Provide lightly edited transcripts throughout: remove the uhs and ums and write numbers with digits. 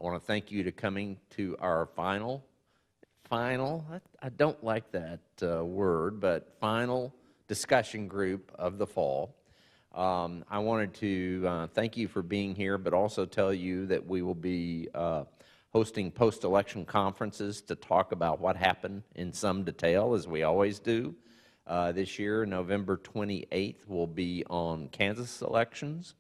I want to thank you to coming to our final, I don't like that word, but final discussion group of the fall. I wanted to thank you for being here, but also tell you that we will be hosting post-election conferences to talk about what happened in some detail, as we always do. This year, November 28th, will be on Kansas elections,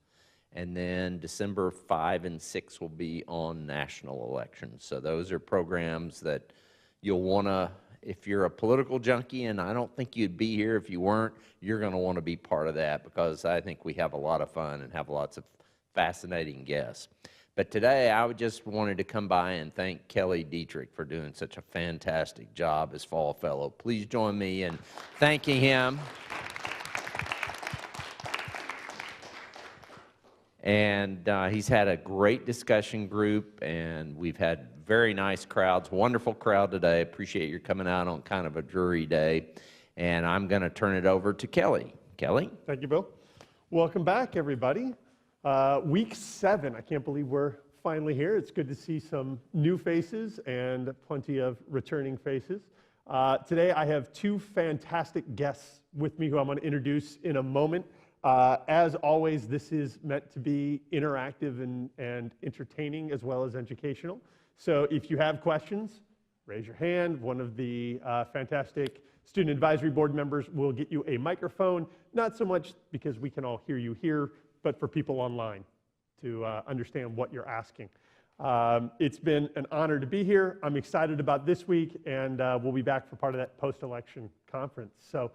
and then December 5 and 6 will be on national elections. So those are programs that you'll want to, if you're a political junkie, and I don't think you'd be here if you weren't, you're going to want to be part of that, because I think we have a lot of fun and have lots of fascinating guests. But today, I just wanted to come by and thank Kelly Dietrich for doing such a fantastic job as Fall Fellow. Please join me in thanking him. And he's had a great discussion group, and we've had very nice crowds, wonderful crowd today. Appreciate your coming out on kind of a dreary day. And I'm going to turn it over to Kelly. Kelly? Thank you, Bill. Welcome back, everybody. Week 7, I can't believe we're finally here. It's good to see some new faces and plenty of returning faces. Today I have 2 fantastic guests with me who I'm going to introduce in a moment. As always, this is meant to be interactive and entertaining as well as educational. So if you have questions, raise your hand. One of the fantastic Student Advisory Board members will get you a microphone, not so much because we can all hear you here, but for people online to understand what you're asking. It's been an honor to be here. I'm excited about this week, and we'll be back for part of that post-election conference. So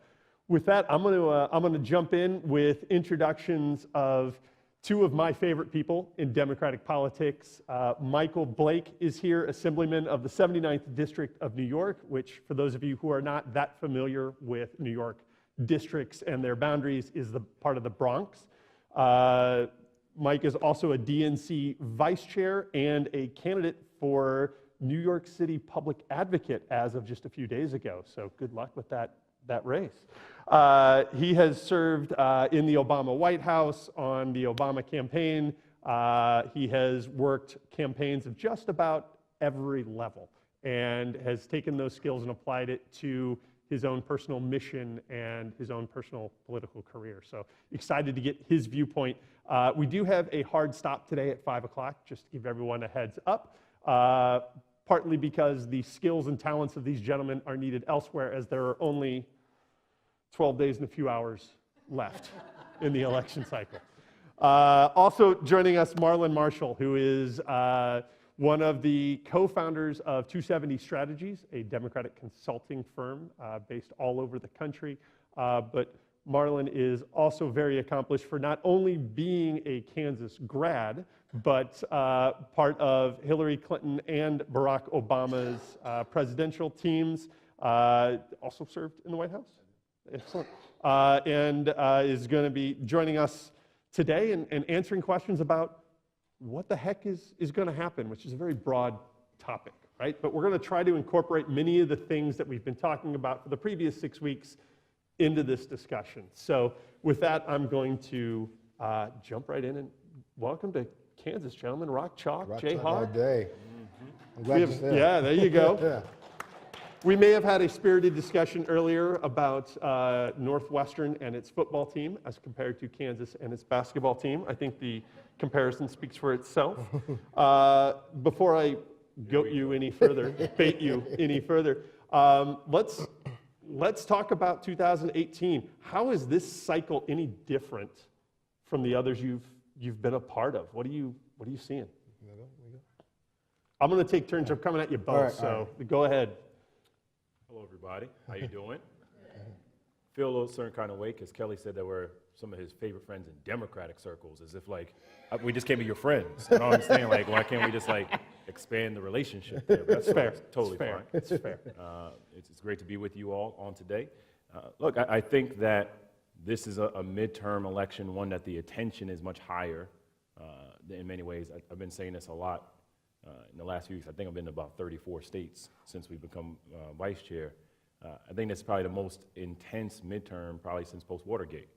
with that, I'm going to jump in with introductions of 2 of my favorite people in Democratic politics. Michael Blake is here, Assemblyman of the 79th District of New York, which, for those of you who are not that familiar with New York districts and their boundaries, is the part of the Bronx. Mike is also a DNC vice chair and a candidate for New York City Public Advocate as of just a few days ago. So good luck with that race. He has served in the Obama White House, on the Obama campaign. He has worked campaigns of just about every level and has taken those skills and applied it to his own personal mission and his own personal political career. So excited to get his viewpoint. We do have a hard stop today at 5 o'clock, just to give everyone a heads up, partly because the skills and talents of these gentlemen are needed elsewhere, as there are only 12 days and a few hours left in the election cycle. Also joining us, Marlin Marshall, who is one of the co-founders of 270 Strategies, a Democratic consulting firm based all over the country. But Marlon is also very accomplished for not only being a Kansas grad, but part of Hillary Clinton and Barack Obama's presidential teams. Also served in the White House. Excellent. And is going to be joining us today and answering questions about what the heck is going to happen, which is a very broad topic, right? But we're going to try to incorporate many of the things that we've been talking about for the previous 6 weeks into this discussion. So with that, I'm going to jump right in and welcome to Kansas, gentlemen. Rock Chalk, Jay Hawk. Day. I'm glad to see it. Yeah, there you go. Yeah. We may have had a spirited discussion earlier about Northwestern and its football team as compared to Kansas and its basketball team. I think the comparison speaks for itself. Before I goat you any further, bait you any further, let's talk about 2018. How is this cycle any different from the others you've been a part of? What are you seeing? I'm going to take turns. I'm coming at you both, all right. Go ahead. Hello, everybody. How you doing? Feel a little certain kind of way because Kelly said that we're some of his favorite friends in Democratic circles, as if like we just can't be your friends. I don't understand. Like, why can't we just like expand the relationship there? But that's fair. Totally fine. It's fair. It's great to be with you all on today. Look, I think that this is a midterm election, one that the attention is much higher in many ways. I've been saying this a lot. In the last few weeks, I think I've been to about 34 states since we've become vice chair. I think that's probably the most intense midterm probably since post-Watergate,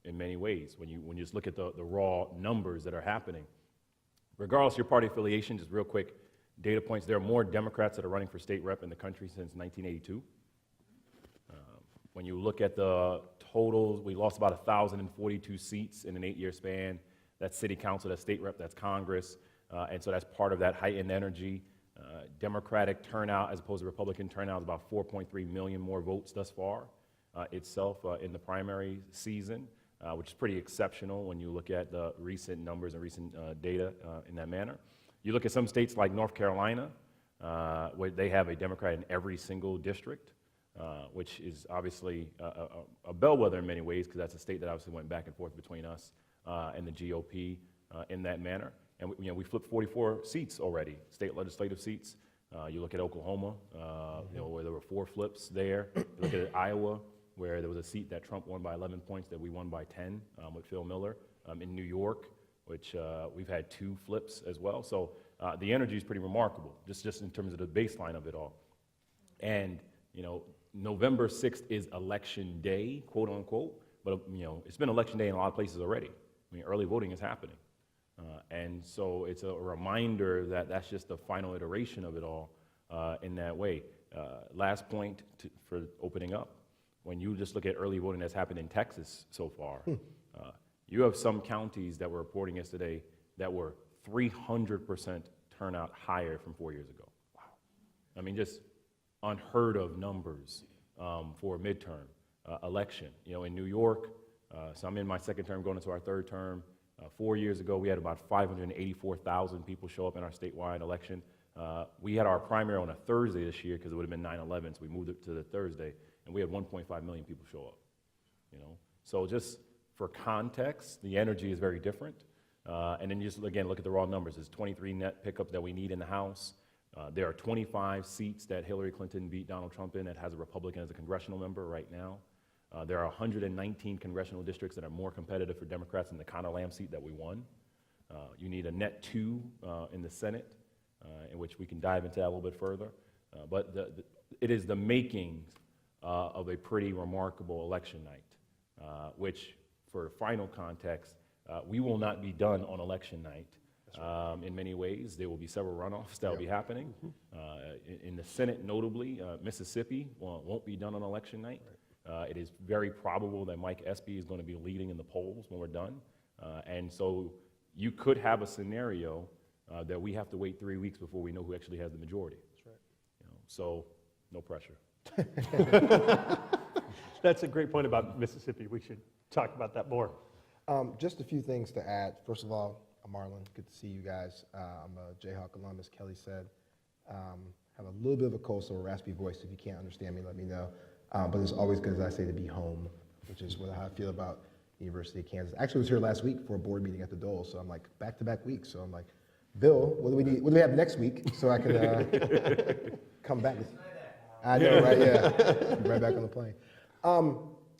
in many ways. When you just look at the raw numbers that are happening, Regardless of your party affiliation, just real quick data points, there are more Democrats that are running for state rep in the country since 1982. When you look at the totals, we lost about 1,042 seats in an 8-year span. That's city council, that's state rep, that's Congress. And so that's part of that heightened energy. Democratic turnout as opposed to Republican turnout is about 4.3 million more votes thus far itself in the primary season, which is pretty exceptional when you look at the recent numbers and recent data in that manner. You look at some states like North Carolina, where they have a Democrat in every single district, which is obviously a bellwether in many ways, because that's a state that obviously went back and forth between us and the GOP in that manner. And we flipped 44 seats already, state legislative seats. You look at Oklahoma, where there were 4 flips there. You look at Iowa, where there was a seat that Trump won by 11 points that we won by 10 with Phil Miller. In New York, which we've had 2 flips as well. So the energy is pretty remarkable, just in terms of the baseline of it all. And November 6th is election day, quote unquote, but it's been election day in a lot of places already. Early voting is happening. And so it's a reminder that that's just the final iteration of it all in that way. Last point for opening up, when you just look at early voting that's happened in Texas so far, you have some counties that were reporting yesterday that were 300% turnout higher from 4 years ago. Wow. Just unheard of numbers for a midterm election. In New York, so I'm in my 2nd term, going into our 3rd term. 4 years ago, we had about 584,000 people show up in our statewide election. We had our primary on a Thursday this year because it would have been 9/11, so we moved it to the Thursday, and we had 1.5 million people show up. So just for context, the energy is very different. And then you just, again, look at the raw numbers. There's 23 net pickups that we need in the House. There are 25 seats that Hillary Clinton beat Donald Trump in that has a Republican as a congressional member right now. There are 119 congressional districts that are more competitive for Democrats than the Connor Lamb seat that we won. You need a net 2 in the Senate, in which we can dive into that a little bit further. But it is the makings of a pretty remarkable election night, which, for final context, we will not be done on election night. In many ways, there will be several runoffs that will be happening. In the Senate, notably, Mississippi won't be done on election night. It is very probable that Mike Espy is going to be leading in the polls when we're done. And so you could have a scenario that we have to wait 3 weeks before we know who actually has the majority. That's right. So no pressure. That's a great point about Mississippi. We should talk about that more. Just a few things to add. First of all, I'm Marlon. Good to see you guys. I'm a Jayhawk alum, as Kelly said. Have a little bit of a cold, so a raspy voice. If you can't understand me, let me know. But it's always good, as I say, to be home, which is how I feel about the University of Kansas. Actually, I was here last week for a board meeting at the Dole, so I'm like back-to-back weeks. So I'm like, Bill, what do we need? What do we have next week so I can come back? I know, right? Yeah, right back on the plane.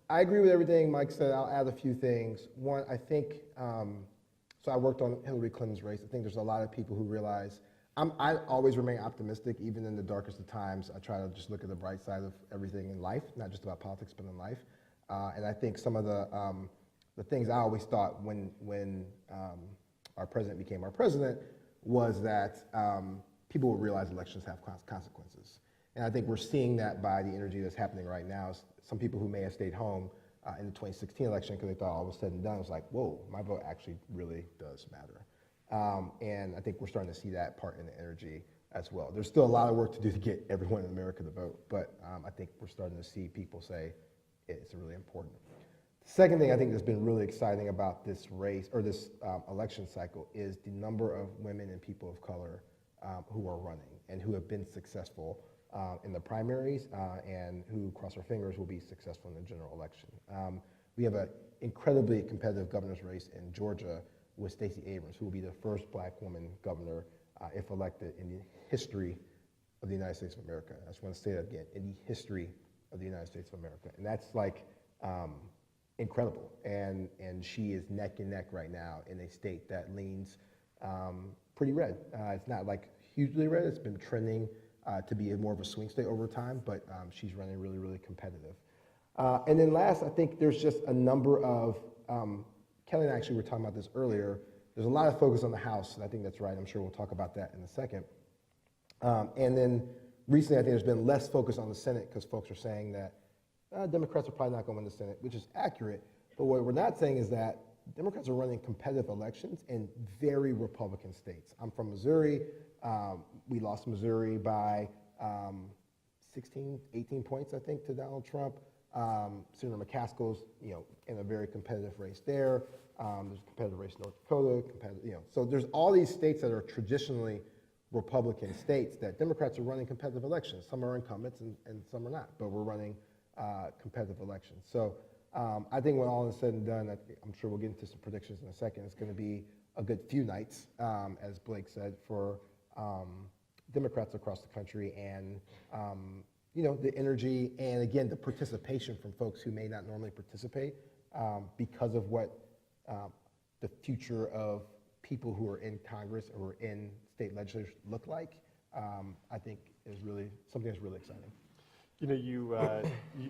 I agree with everything Mike said. I'll add a few things. One, I think, so I worked on Hillary Clinton's race. I think there's a lot of people who realize, I always remain optimistic, even in the darkest of times. I try to just look at the bright side of everything in life, not just about politics, but in life. And I think some of the things I always thought when our president became our president was that people would realize elections have consequences. And I think we're seeing that by the energy that's happening right now. Some people who may have stayed home in the 2016 election because they thought all was said and done, it was like, whoa, my vote actually really does matter. And I think we're starting to see that part in the energy as well. There's still a lot of work to do to get everyone in America to vote, but I think we're starting to see people say it's really important. The second thing I think that's been really exciting about this race, or this election cycle, is the number of women and people of color who are running and who have been successful in the primaries and who, cross our fingers, will be successful in the general election. We have an incredibly competitive governor's race in Georgia with Stacey Abrams, who will be the first black woman governor, if elected, in the history of the United States of America. I just want to say that again, in the history of the United States of America. And that's like incredible. And she is neck and neck right now in a state that leans pretty red. It's not like hugely red, it's been trending to be more of a swing state over time, but she's running really, really competitive. And then last, I think there's just a number of, Kelly and I actually were talking about this earlier, there's a lot of focus on the House, and I think that's right. I'm sure we'll talk about that in a second. And then recently, I think there's been less focus on the Senate because folks are saying that Democrats are probably not going to win the Senate, which is accurate. But what we're not saying is that Democrats are running competitive elections in very Republican states. I'm from Missouri. We lost Missouri by 16, 18 points, I think, to Donald Trump. Senator McCaskill's, in a very competitive race there. There's a competitive race in North Dakota, So there's all these states that are traditionally Republican states that Democrats are running competitive elections. Some are incumbents and some are not, but we're running competitive elections. So I think when all is said and done, I'm sure we'll get into some predictions in a second, it's going to be a good few nights, as Blake said, for Democrats across the country, and the energy and, again, the participation from folks who may not normally participate because of what the future of people who are in Congress or in state legislatures look like, I think is really something that's really exciting.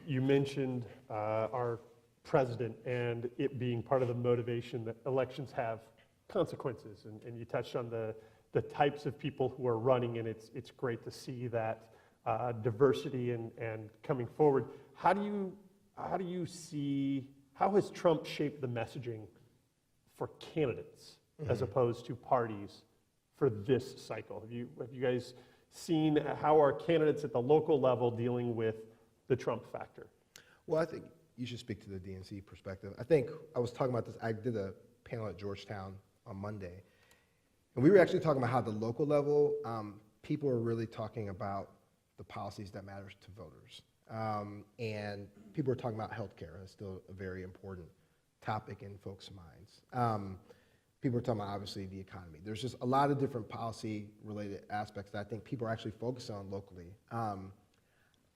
You mentioned our president and it being part of the motivation that elections have consequences, and you touched on the types of people who are running, and it's great to see that diversity and coming forward. How has Trump shaped the messaging for candidates as opposed to parties for this cycle? Have you guys seen how are candidates at the local level dealing with the Trump factor? Well, I think you should speak to the DNC perspective. I think I was talking about this. I did a panel at Georgetown on Monday, and we were actually talking about how at the local level, people are really talking about the policies that matters to voters. And people are talking about healthcare. It's still a very important topic in folks' minds. People are talking about, obviously, the economy. There's just a lot of different policy-related aspects that I think people are actually focused on locally.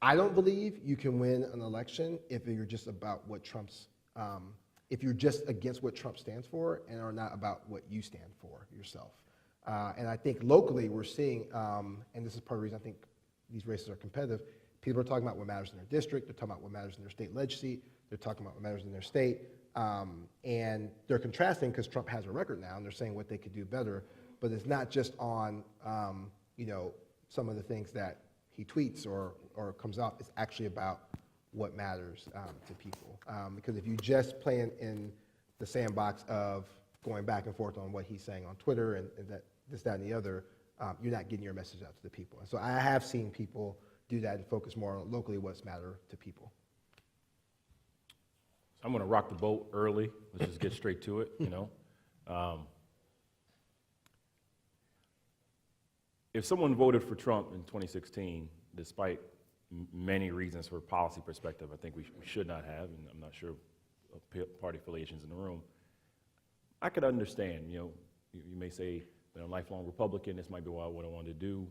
I don't believe you can win an election if you're just about what if you're just against what Trump stands for and are not about what you stand for yourself. And I think locally we're seeing, and this is part of the reason I think these races are competitive, people are talking about what matters in their district, they're talking about what matters in their state legislature, they're talking about what matters in their state, and they're contrasting because Trump has a record now, and they're saying what they could do better, but it's not just on, some of the things that he tweets or comes out, it's actually about what matters to people. Because if you just play in the sandbox of going back and forth on what he's saying on Twitter and this, that, and the other, you're not getting your message out to the people. And so I have seen people do that and focus more on locally what's matter to people. I'm going to rock the boat early. Let's just get straight to it, If someone voted for Trump in 2016, despite many reasons for policy perspective, I think we should not have, and I'm not sure of party affiliations in the room, I could understand, you may say, I'm a lifelong Republican, this might be what I wanted to do.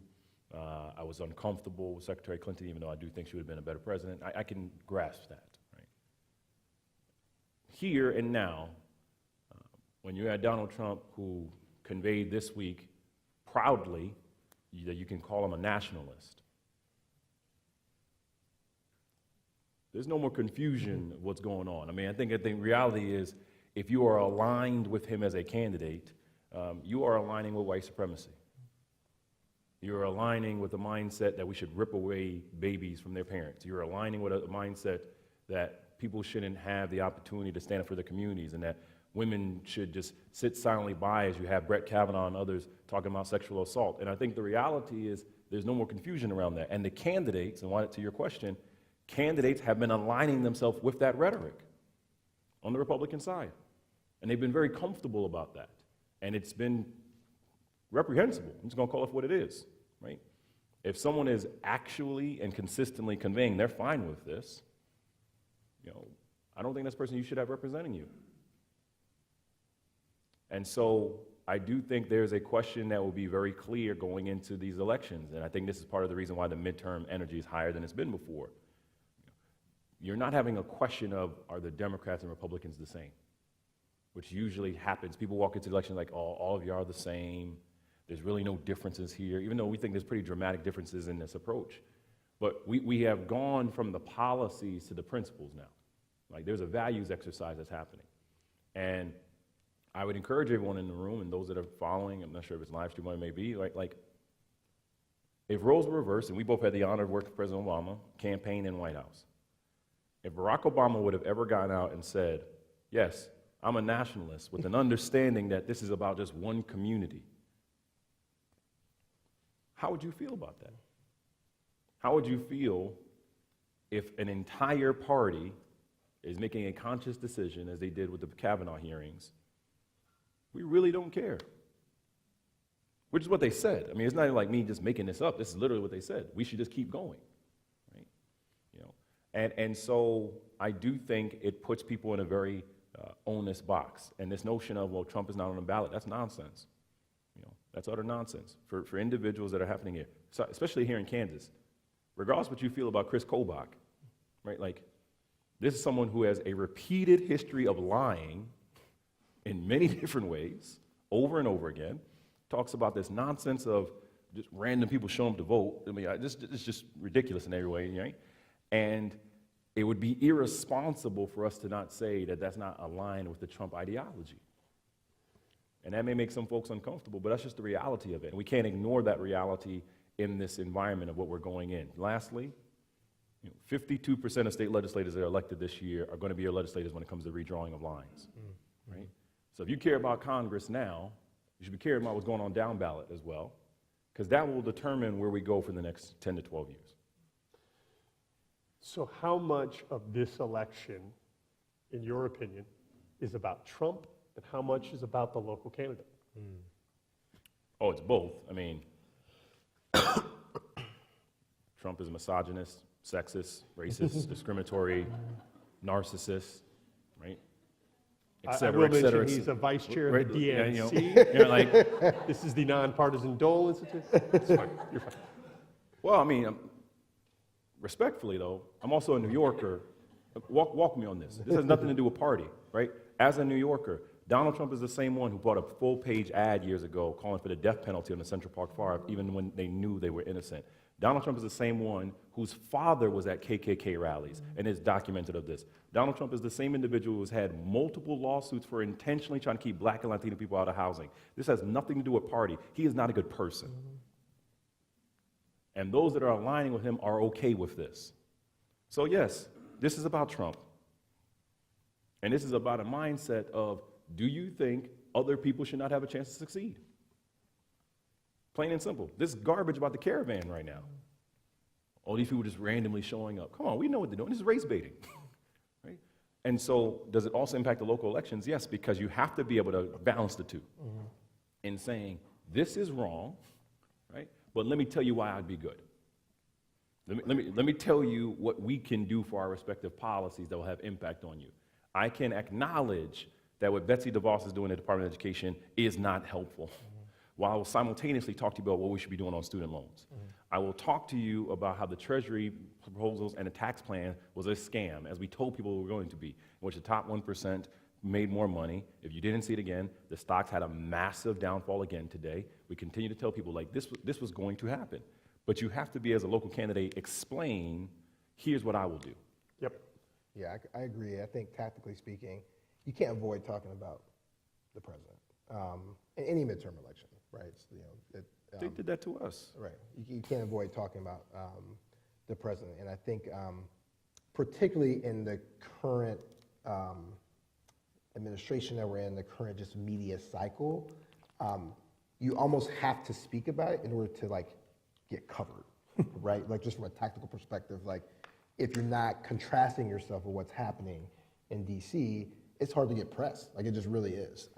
I was uncomfortable with Secretary Clinton, even though I do think she would have been a better president. I can grasp that, right? Here and now, when you had Donald Trump, who conveyed this week proudly that you can call him a nationalist, there's no more confusion of what's going on. I think reality is, if you are aligned with him as a candidate, you are aligning with white supremacy. You're aligning with the mindset that we should rip away babies from their parents. You're aligning with a mindset that people shouldn't have the opportunity to stand up for their communities, and that women should just sit silently by as you have Brett Kavanaugh and others talking about sexual assault. And I think the reality is there's no more confusion around that. And the candidates, and to your question, candidates have been aligning themselves with that rhetoric on the Republican side. And they've been very comfortable about that. And it's been reprehensible. I'm just going to call it what it is, right? If someone is actually and consistently conveying they're fine with this, I don't think that's the person you should have representing you. And so I do think there's a question that will be very clear going into these elections. And I think this is part of the reason why the midterm energy is higher than it's been before. You're not having a question of, are the Democrats and Republicans the same? Which usually happens. People walk into the election like, oh, all of you are the same. There's really no differences here, even though we think there's pretty dramatic differences in this approach. But we have gone from the policies to the principles now. Like, there's a values exercise that's happening. And I would encourage everyone in the room and those that are following, I'm not sure if it's live stream or it may be, like if roles were reversed, and we both had the honor of working for President Obama, campaign in White House, if Barack Obama would have ever gotten out and said, yes, I'm a nationalist with an understanding that this is about just one community, how would you feel about that? How would you feel if an entire party is making a conscious decision, as they did with the Kavanaugh hearings? We really don't care. Which is what they said. I mean, it's not like me just making this up. This is literally what they said. We should just keep going, right? You know, and so I do think it puts people in a very onus box. And this notion of, well, Trump is not on the ballot, that's nonsense. You know, that's utter nonsense for individuals that are happening here, so, especially here in Kansas. Regardless of what you feel about Chris Kobach, right? Like, this is someone who has a repeated history of lying in many different ways, over and over again, talks about this nonsense of just random people showing up to vote. I mean, it's just ridiculous in every way, right? And it would be irresponsible for us to not say that that's not aligned with the Trump ideology. And that may make some folks uncomfortable, but that's just the reality of it. And we can't ignore that reality in this environment of what we're going in. Lastly, 52% of state legislators that are elected this year are going to be your legislators when it comes to redrawing of lines, right? So if you care about Congress now, you should be caring about what's going on down ballot as well, because that will determine where we go for the next 10 to 12 years. So how much of this election, in your opinion, is about Trump, and how much is about the local candidate? Oh, it's both. I mean, Trump is a misogynist, sexist, racist, discriminatory, narcissist, right? Et I cetera, will et cetera, mention he's a vice chair of the yeah, DNC. you know, like, This is the nonpartisan Dole Institute. It's fine. You're fine. well, I mean, respectfully though, I'm also a New Yorker. Walk me on this. This has nothing to do with party, right? As a New Yorker, Donald Trump is the same one who brought a full-page ad years ago calling for the death penalty on the Central Park Fire, even when they knew they were innocent. Donald Trump is the same one whose father was at KKK rallies and is documented of this. Donald Trump is the same individual who's had multiple lawsuits for intentionally trying to keep black and Latino people out of housing. This has nothing to do with party. He is not a good person. And those that are aligning with him are okay with this. So yes, this is about Trump. And this is about a mindset of, do you think other people should not have a chance to succeed? Plain and simple. This garbage about the caravan right now. All these people just randomly showing up. Come on, we know what they're doing. This is race baiting, right? And so does it also impact the local elections? Yes, because you have to be able to balance the two in saying, this is wrong, right? But let me tell you why I'd be good. Let me tell you what we can do for our respective policies that will have impact on you. I can acknowledge that what Betsy DeVos is doing in the Department of Education is not helpful, while I will simultaneously talk to you about what we should be doing on student loans. I will talk to you about how the Treasury proposals and the tax plan was a scam, as we told people we were going to be, in which the top 1% made more money. If you didn't see it again, the stocks had a massive downfall again today. We continue to tell people, like, this was going to happen. But you have to be, as a local candidate, explain, here's what I will do. Yep. Yeah, I agree. I think tactically speaking, you can't avoid talking about the president in any midterm election, right? It's, They did that to us. Right. You can't avoid talking about the president. And I think particularly in the current administration that we're in, the current just media cycle, you almost have to speak about it in order to, like, get covered, right? Like, just from a tactical perspective, like, if you're not contrasting yourself with what's happening in DC, it's hard to get press. Like, it just really is.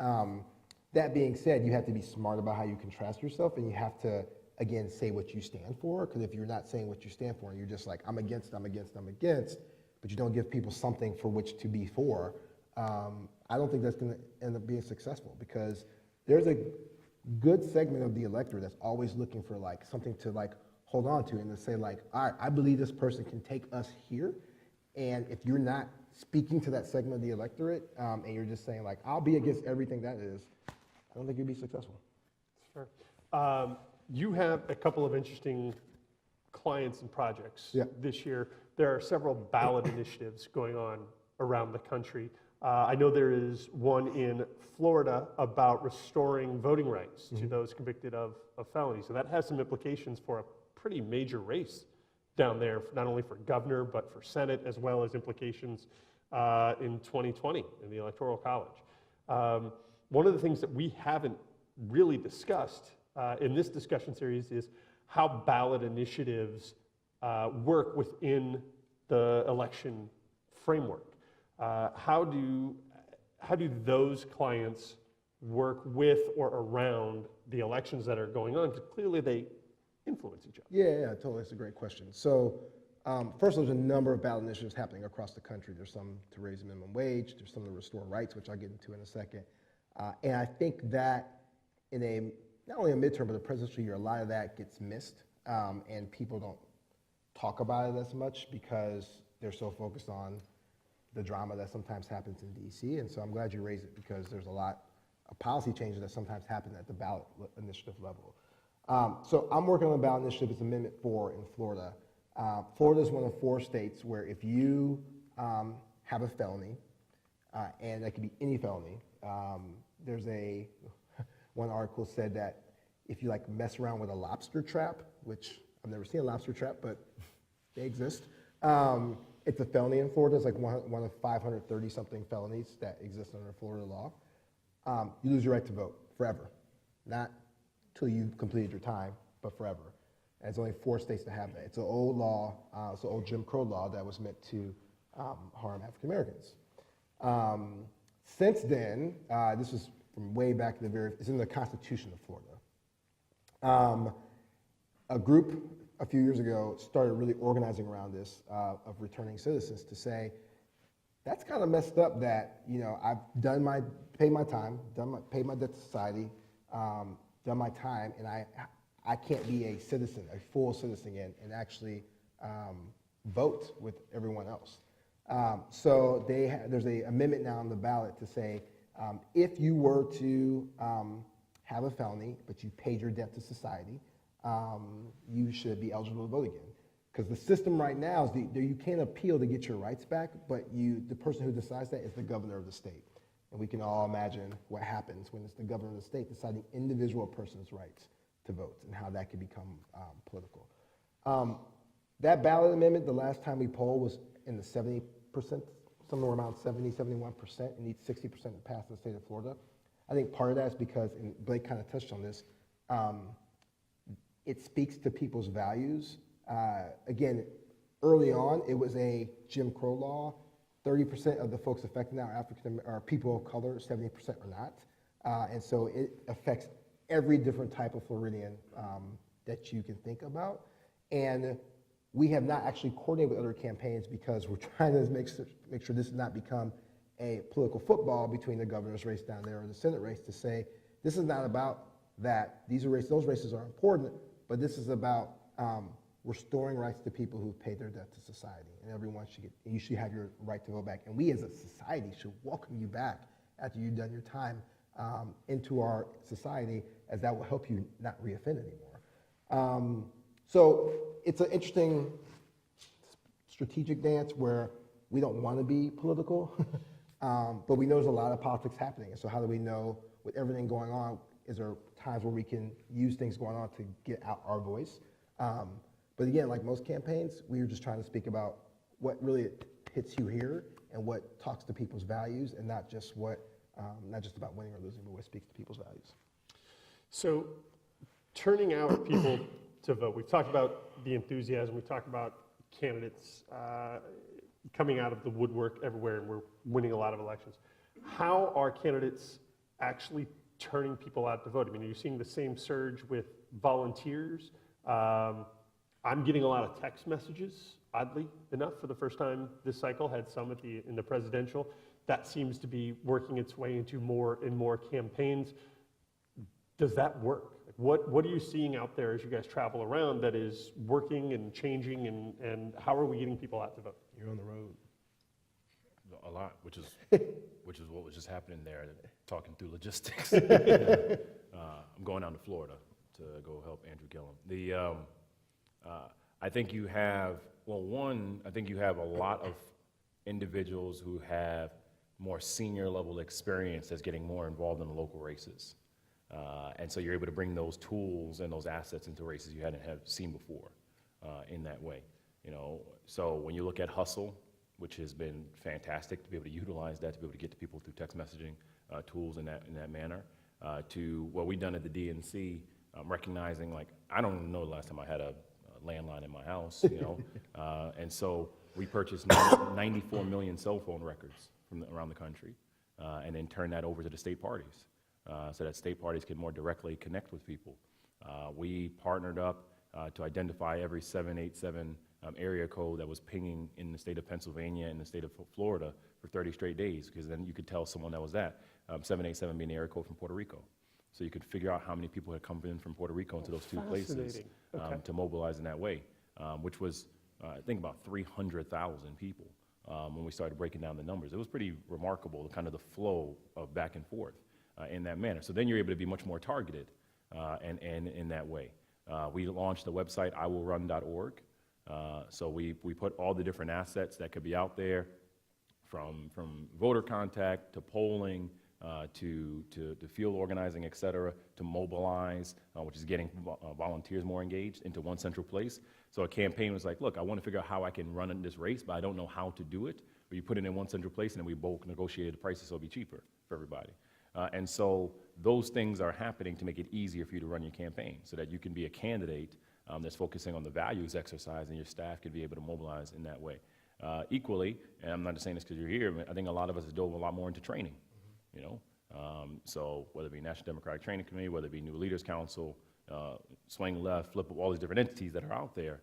That being said, you have to be smart about how you contrast yourself, and you have to, again, say what you stand for, because if you're not saying what you stand for, and you're just like, I'm against, but you don't give people something for which to be for, I don't think that's gonna end up being successful, because there's a good segment of the electorate that's always looking for, like, something to, like, hold on to, and to say, like, all right, I believe this person can take us here, and if you're not speaking to that segment of the electorate, and you're just saying, like, I'll be against everything that is, I don't think you'd be successful. That's fair. You have a couple of interesting clients and projects this year. There are several ballot initiatives going on around the country. I know there is one in Florida about restoring voting rights to those convicted of felonies. And that has some implications for a pretty major race down there, not only for governor, but for Senate, as well as implications in 2020 in the Electoral College. One of the things that we haven't really discussed in this discussion series is how ballot initiatives work within the election framework. How do those clients work with or around the elections that are going on? Because clearly they influence each other. Yeah, totally. That's a great question. So, first, there's a number of ballot initiatives happening across the country. There's some to raise the minimum wage. There's some to restore rights, which I'll get into in a second. And I think that in not only a midterm, but a presidential year, a lot of that gets missed, and people don't talk about it as much because they're so focused on the drama that sometimes happens in D.C. And so I'm glad you raised it because there's a lot of policy changes that sometimes happen at the ballot initiative level. So I'm working on the ballot initiative. It's Amendment 4 in Florida. Florida is one of 4 states where if you have a felony, and that could be any felony, there's one article said that if you like mess around with a lobster trap, which I've never seen a lobster trap, but they exist. It's a felony in Florida. It's like one of 530 something felonies that exist under Florida law. You lose your right to vote forever. Not till you've completed your time, but forever. And it's only 4 states that have that. It's an old law, it's an old Jim Crow law that was meant to harm African Americans. Since then, this was from way back in it's in the Constitution of Florida. A group a few years ago started really organizing around this of returning citizens to say, that's kind of messed up that, I've paid my time, paid my debt to society, done my time, and I can't be a citizen, a full citizen and actually vote with everyone else. So there's an amendment now on the ballot to say, if you were to have a felony, but you paid your debt to society, you should be eligible to vote again. Because the system right now is you can't appeal to get your rights back, but the person who decides that is the governor of the state. And we can all imagine what happens when it's the governor of the state deciding individual person's rights to vote and how that could become political. That ballot amendment, the last time we polled, was in the 70%, somewhere around 70, 71%. It needs 60% to pass in the state of Florida. I think part of that is because, and Blake kind of touched on this, it speaks to people's values. Again, early on, it was a Jim Crow law. 30% of the folks affected now are people of color, 70% are not. And so it affects every different type of Floridian that you can think about. And we have not actually coordinated with other campaigns because we're trying to make sure this does not become a political football between the governor's race down there or the Senate race to say, this is not about that. Those races are important, but this is about restoring rights to people who've paid their debt to society. And everyone you should have your right to vote back. And we as a society should welcome you back after you've done your time into our society, as that will help you not reoffend anymore. So it's an interesting strategic dance where we don't want to be political, but we know there's a lot of politics happening. And so how do we know, with everything going on, is there times where we can use things going on to get out our voice? But again, like most campaigns, we were just trying to speak about what really hits you here and what talks to people's values, and not just about winning or losing, but what speaks to people's values. So turning out people to vote, we've talked about the enthusiasm, we've talked about candidates coming out of the woodwork everywhere, and we're winning a lot of elections. How are candidates actually turning people out to vote? I mean, are you seeing the same surge with volunteers? I'm getting a lot of text messages, oddly enough, for the first time this cycle, had some in the presidential. That seems to be working its way into more and more campaigns. Does that work? What are you seeing out there as you guys travel around that is working and changing, and how are we getting people out to vote? You're on the road. A lot, which is what was just happening there, talking through logistics. I'm going down to Florida to go help Andrew Gillum. I think you have, a lot of individuals who have more senior level experience that's getting more involved in the local races. And so you're able to bring those tools and those assets into races you hadn't have seen before in that way. So when you look at Hustle, which has been fantastic to be able to utilize that, to be able to get to people through text messaging tools in that manner, to what we've done at the DNC, recognizing, like, I don't even know the last time I had a landline in my house, and so we purchased 94 million cell phone records from around the country, and then turned that over to the state parties, so that state parties can more directly connect with people. We partnered up to identify every 787 area code that was pinging in the state of Pennsylvania and the state of Florida for 30 straight days, because then you could tell someone that was that. 787 being the area code from Puerto Rico. So you could figure out how many people had come in from Puerto Rico into those two places to mobilize in that way, which was, I think, about 300,000 people when we started breaking down the numbers. It was pretty remarkable, kind of the flow of back and forth in that manner. So then you're able to be much more targeted and in that way. We launched the website iwillrun.org. So we put all the different assets that could be out there, from voter contact to polling, to field organizing, et cetera, to mobilize, which is getting volunteers more engaged into one central place. So a campaign was like, look, I want to figure out how I can run in this race, but I don't know how to do it. But you put it in one central place, and then we both negotiated the prices so it'll be cheaper for everybody. And so those things are happening to make it easier for you to run your campaign, so that you can be a candidate that's focusing on the values exercise, and your staff can be able to mobilize in that way. Equally, and I'm not just saying this because you're here, but I think a lot of us have dove a lot more into training. So whether it be National Democratic Training Committee, whether it be New Leaders Council, Swing Left, Flip Up, all these different entities that are out there.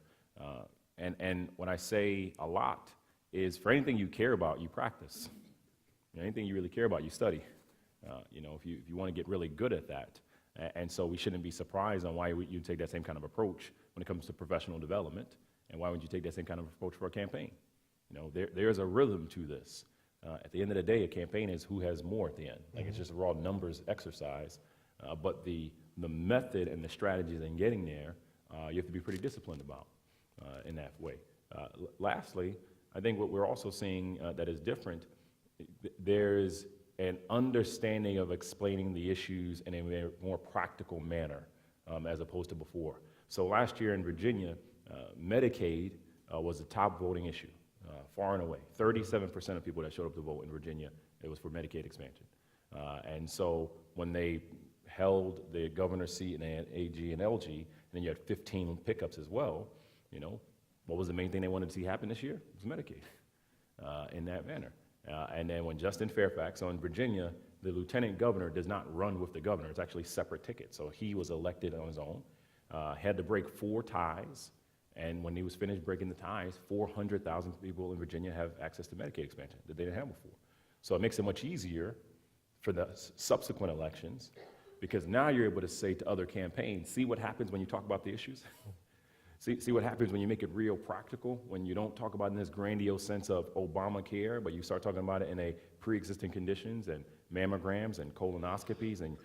And when I say a lot, is for anything you care about, you practice. Anything you really care about, you study. If you want to get really good at that. And so we shouldn't be surprised on why you take that same kind of approach when it comes to professional development, and why would you take that same kind of approach for a campaign? There's a rhythm to this. At the end of the day, a campaign is who has more at the end. Like, it's just a raw numbers exercise, but the method and the strategies in getting there, you have to be pretty disciplined about in that way. Lastly, I think what we're also seeing that is different, there's an understanding of explaining the issues in a more practical manner as opposed to before. So last year in Virginia, Medicaid was the top voting issue, far and away. 37% of people that showed up to vote in Virginia, it was for Medicaid expansion. And so when they held the governor's seat in AG and LG, and then you had 15 pickups as well, what was the main thing they wanted to see happen this year? It was Medicaid in that manner. And then when Justin Fairfax, so in Virginia, the lieutenant governor does not run with the governor. It's actually separate tickets. So he was elected on his own, had to break 4 ties. And when he was finished breaking the ties, 400,000 people in Virginia have access to Medicaid expansion that they didn't have before. So it makes it much easier for the subsequent elections, because now you're able to say to other campaigns, see what happens when you talk about the issues? See what happens when you make it real practical, when you don't talk about it in this grandiose sense of Obamacare, but you start talking about it in a pre-existing conditions and mammograms and colonoscopies and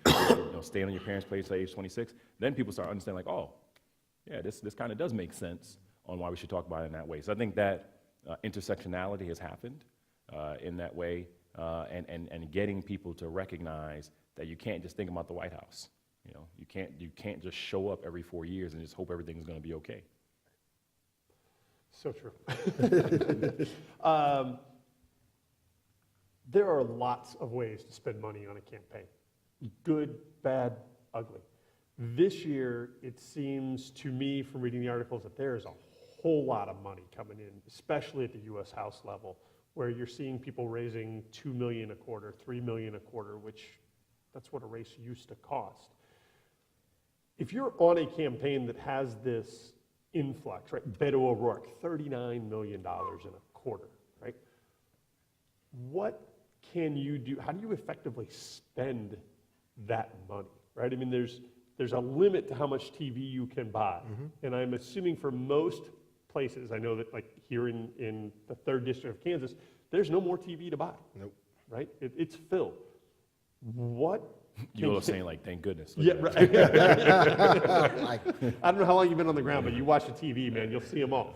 staying on your parents' place at age 26. Then people start understanding, like, oh, yeah, this kind of does make sense on why we should talk about it in that way. So I think that intersectionality has happened in that way, and getting people to recognize that you can't just think about the White House. You can't just show up every 4 years and just hope everything's going to be okay. So true. There are lots of ways to spend money on a campaign. Good, bad, ugly. This year, it seems to me from reading the articles that there's a whole lot of money coming in, especially at the U.S. House level, where you're seeing people raising $2 million a quarter, $3 million a quarter, which that's what a race used to cost. If you're on a campaign that has this influx, right? Beto O'Rourke, $39 million in a quarter, right? What can you do? How do you effectively spend that money, right? I mean, there's a limit to how much TV you can buy. And I'm assuming for most places, I know that like here in the 3rd District of Kansas, there's no more TV to buy. Nope. Right? It's filled. What? You were saying, like, thank goodness. Yeah, right. I don't know how long you've been on the ground, but you watch the TV, man, you'll see them all.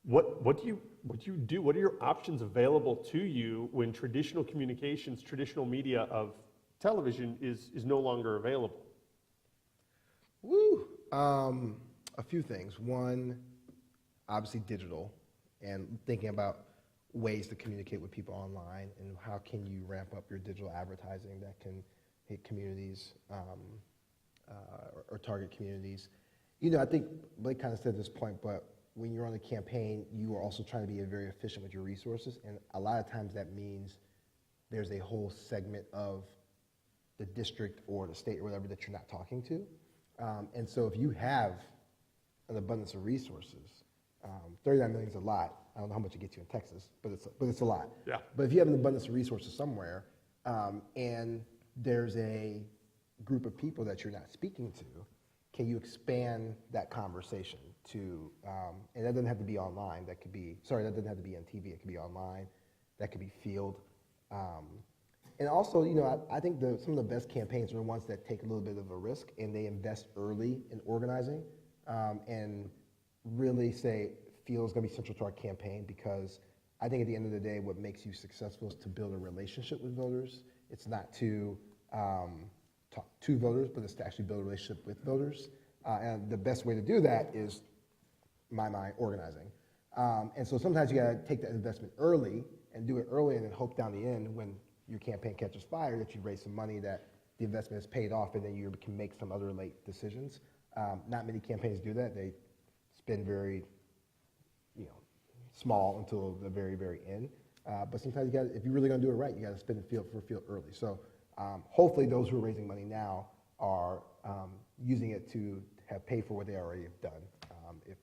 What do you do? What are your options available to you when traditional communications, traditional media of television is no longer available? Woo! A few things. One, obviously digital, and thinking about ways to communicate with people online, and how can you ramp up your digital advertising that can hit communities or target communities. You know, I think Blake kind of said this point, but when you're on a campaign, you are also trying to be very efficient with your resources, and a lot of times that means there's a whole segment of the district or the state or whatever that you're not talking to. And so if you have an abundance of resources, 39 million is a lot. I don't know how much it gets you in Texas, but it's a lot. Yeah. But if you have an abundance of resources somewhere, and there's a group of people that you're not speaking to, can you expand that conversation to, and that doesn't have to be online, that doesn't have to be on TV, it could be online, that could be field. And also, you know, I think some of the best campaigns are the ones that take a little bit of a risk and they invest early in organizing, and really say, feel is going to be central to our campaign, because I think at the end of the day, what makes you successful is to build a relationship with voters. It's not to talk to voters, but it's to actually build a relationship with voters. And the best way to do that is, in my mind, organizing. And so sometimes you got to take that investment early and do it early, and then hope down the end when your campaign catches fire that you raise some money, that the investment is paid off, and then you can make some other late decisions. Not many campaigns do that. They spend very, small until the very, very end. But sometimes if you're really going to do it right, you got to spend the field early. So hopefully those who are raising money now are using it to have paid for what they already have done. If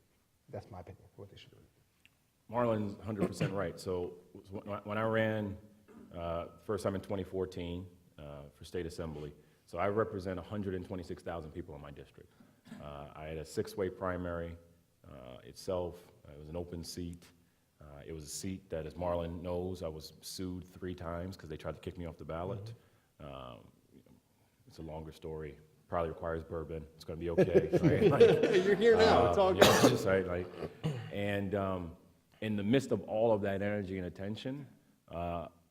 that's my opinion, what they should do. Marlon's 100% right. So when I ran first time in 2014 for state assembly, so I represent 126,000 people in my district. I had a 6-way primary itself. It was an open seat. It was a seat that, as Marlon knows, I was sued 3 times because they tried to kick me off the ballot. It's a longer story. Probably requires bourbon. It's going to be okay. Right? You're here now. It's all good. Just right, and in the midst of all of that energy and attention,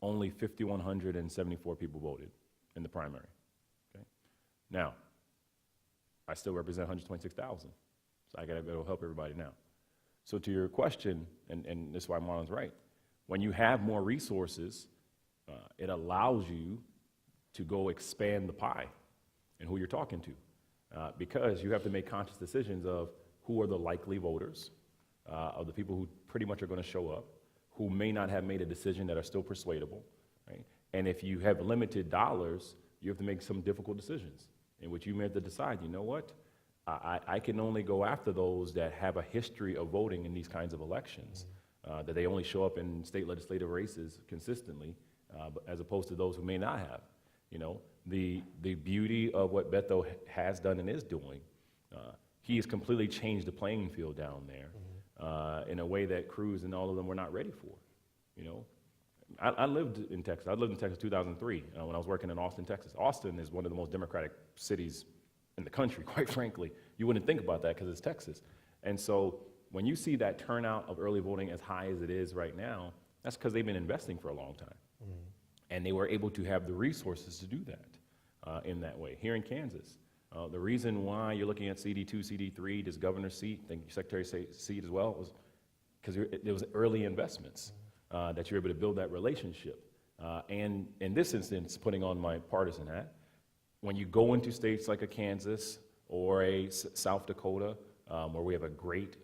only 5,174 people voted in the primary. Okay? Now, I still represent 126,000, so I got to go help everybody now. So to your question, and this is why Marlon's right, when you have more resources, it allows you to go expand the pie and who you're talking to, because you have to make conscious decisions of who are the likely voters, of the people who pretty much are going to show up, who may not have made a decision that are still persuadable, right? And if you have limited dollars, you have to make some difficult decisions in which you may have to decide, you know what, I can only go after those that have a history of voting in these kinds of elections, that they only show up in state legislative races consistently, as opposed to those who may not have. You know, the beauty of what Beto has done and is doing, he has completely changed the playing field down there in a way that Cruz and all of them were not ready for. You know, I lived in Texas. I lived in Texas 2003 when I was working in Austin, Texas. Austin is one of the most democratic cities in the country, quite frankly. You wouldn't think about that because it's Texas. And so when you see that turnout of early voting as high as it is right now, that's because they've been investing for a long time. And they were able to have the resources to do that in that way. Here in Kansas, the reason why you're looking at CD2, CD3, this governor's seat, I think Secretary seat as well, was because there was early investments that you're able to build that relationship. And in this instance, putting on my partisan hat, when you go into states like a Kansas or a South Dakota, where we have a great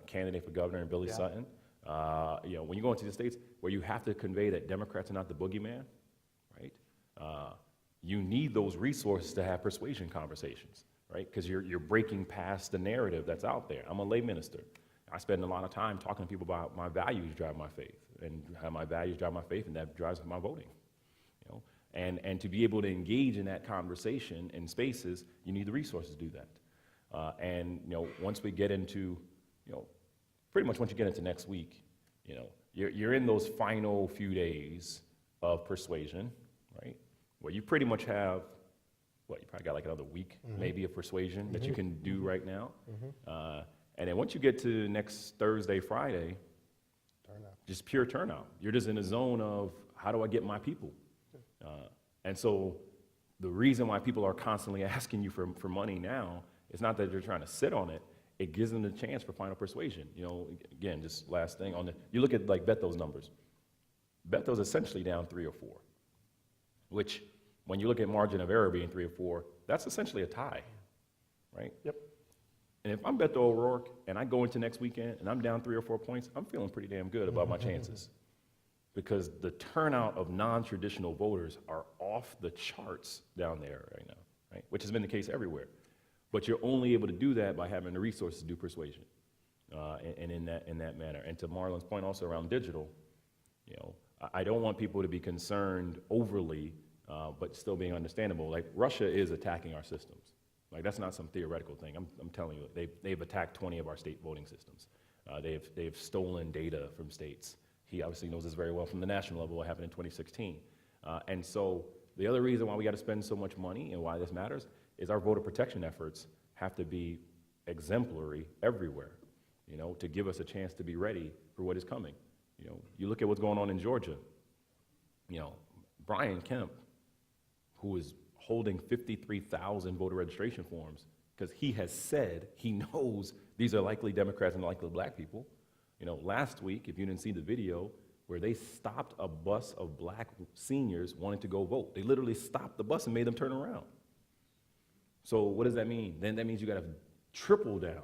candidate for governor in Billy Sutton, when you go into the states where you have to convey that Democrats are not the boogeyman, right? You need those resources to have persuasion conversations, right? Because you're breaking past the narrative that's out there. I'm a lay minister. I spend a lot of time talking to people about my values drive my faith, and how my values drive my faith, and that drives my voting. You know, and to be able to engage in that conversation in spaces, you need the resources to do that. And once we get into, pretty much once you get into next week, you're in those final few days of persuasion, right? Where you pretty much have, you probably got like another week maybe of persuasion that you can do right now. And then once you get to next Thursday, Friday, just pure turnout. You're just in a zone of, how do I get my people? And so the reason why people are constantly asking you for money now, it's not that they're trying to sit on it. It gives them the chance for final persuasion. You know, again, just last thing on you look at like Beto's numbers. Beto's essentially down 3 or 4, which when you look at margin of error being 3 or 4, that's essentially a tie, right? Yep. And if I'm Beto O'Rourke and I go into next weekend and I'm down 3 or 4 points, I'm feeling pretty damn good about my chances, because the turnout of non-traditional voters are off the charts down there right now, right? Which has been the case everywhere. But you're only able to do that by having the resources to do persuasion, and in that manner. And to Marlon's point also around digital, you know, I don't want people to be concerned overly, but still being understandable. Like, Russia is attacking our systems. Like, that's not some theoretical thing. I'm telling you, they've attacked 20 of our state voting systems. They've stolen data from states. He obviously knows this very well from the national level, what happened in 2016. And so the other reason why we got to spend so much money and why this matters is our voter protection efforts have to be exemplary everywhere, you know, to give us a chance to be ready for what is coming. You know, you look at what's going on in Georgia. You know, Brian Kemp, who is holding 53,000 voter registration forms because he has said he knows these are likely Democrats and likely black people. You know, last week, if you didn't see the video, where they stopped a bus of black seniors wanting to go vote. They literally stopped the bus and made them turn around. So what does that mean? Then that means you got to triple down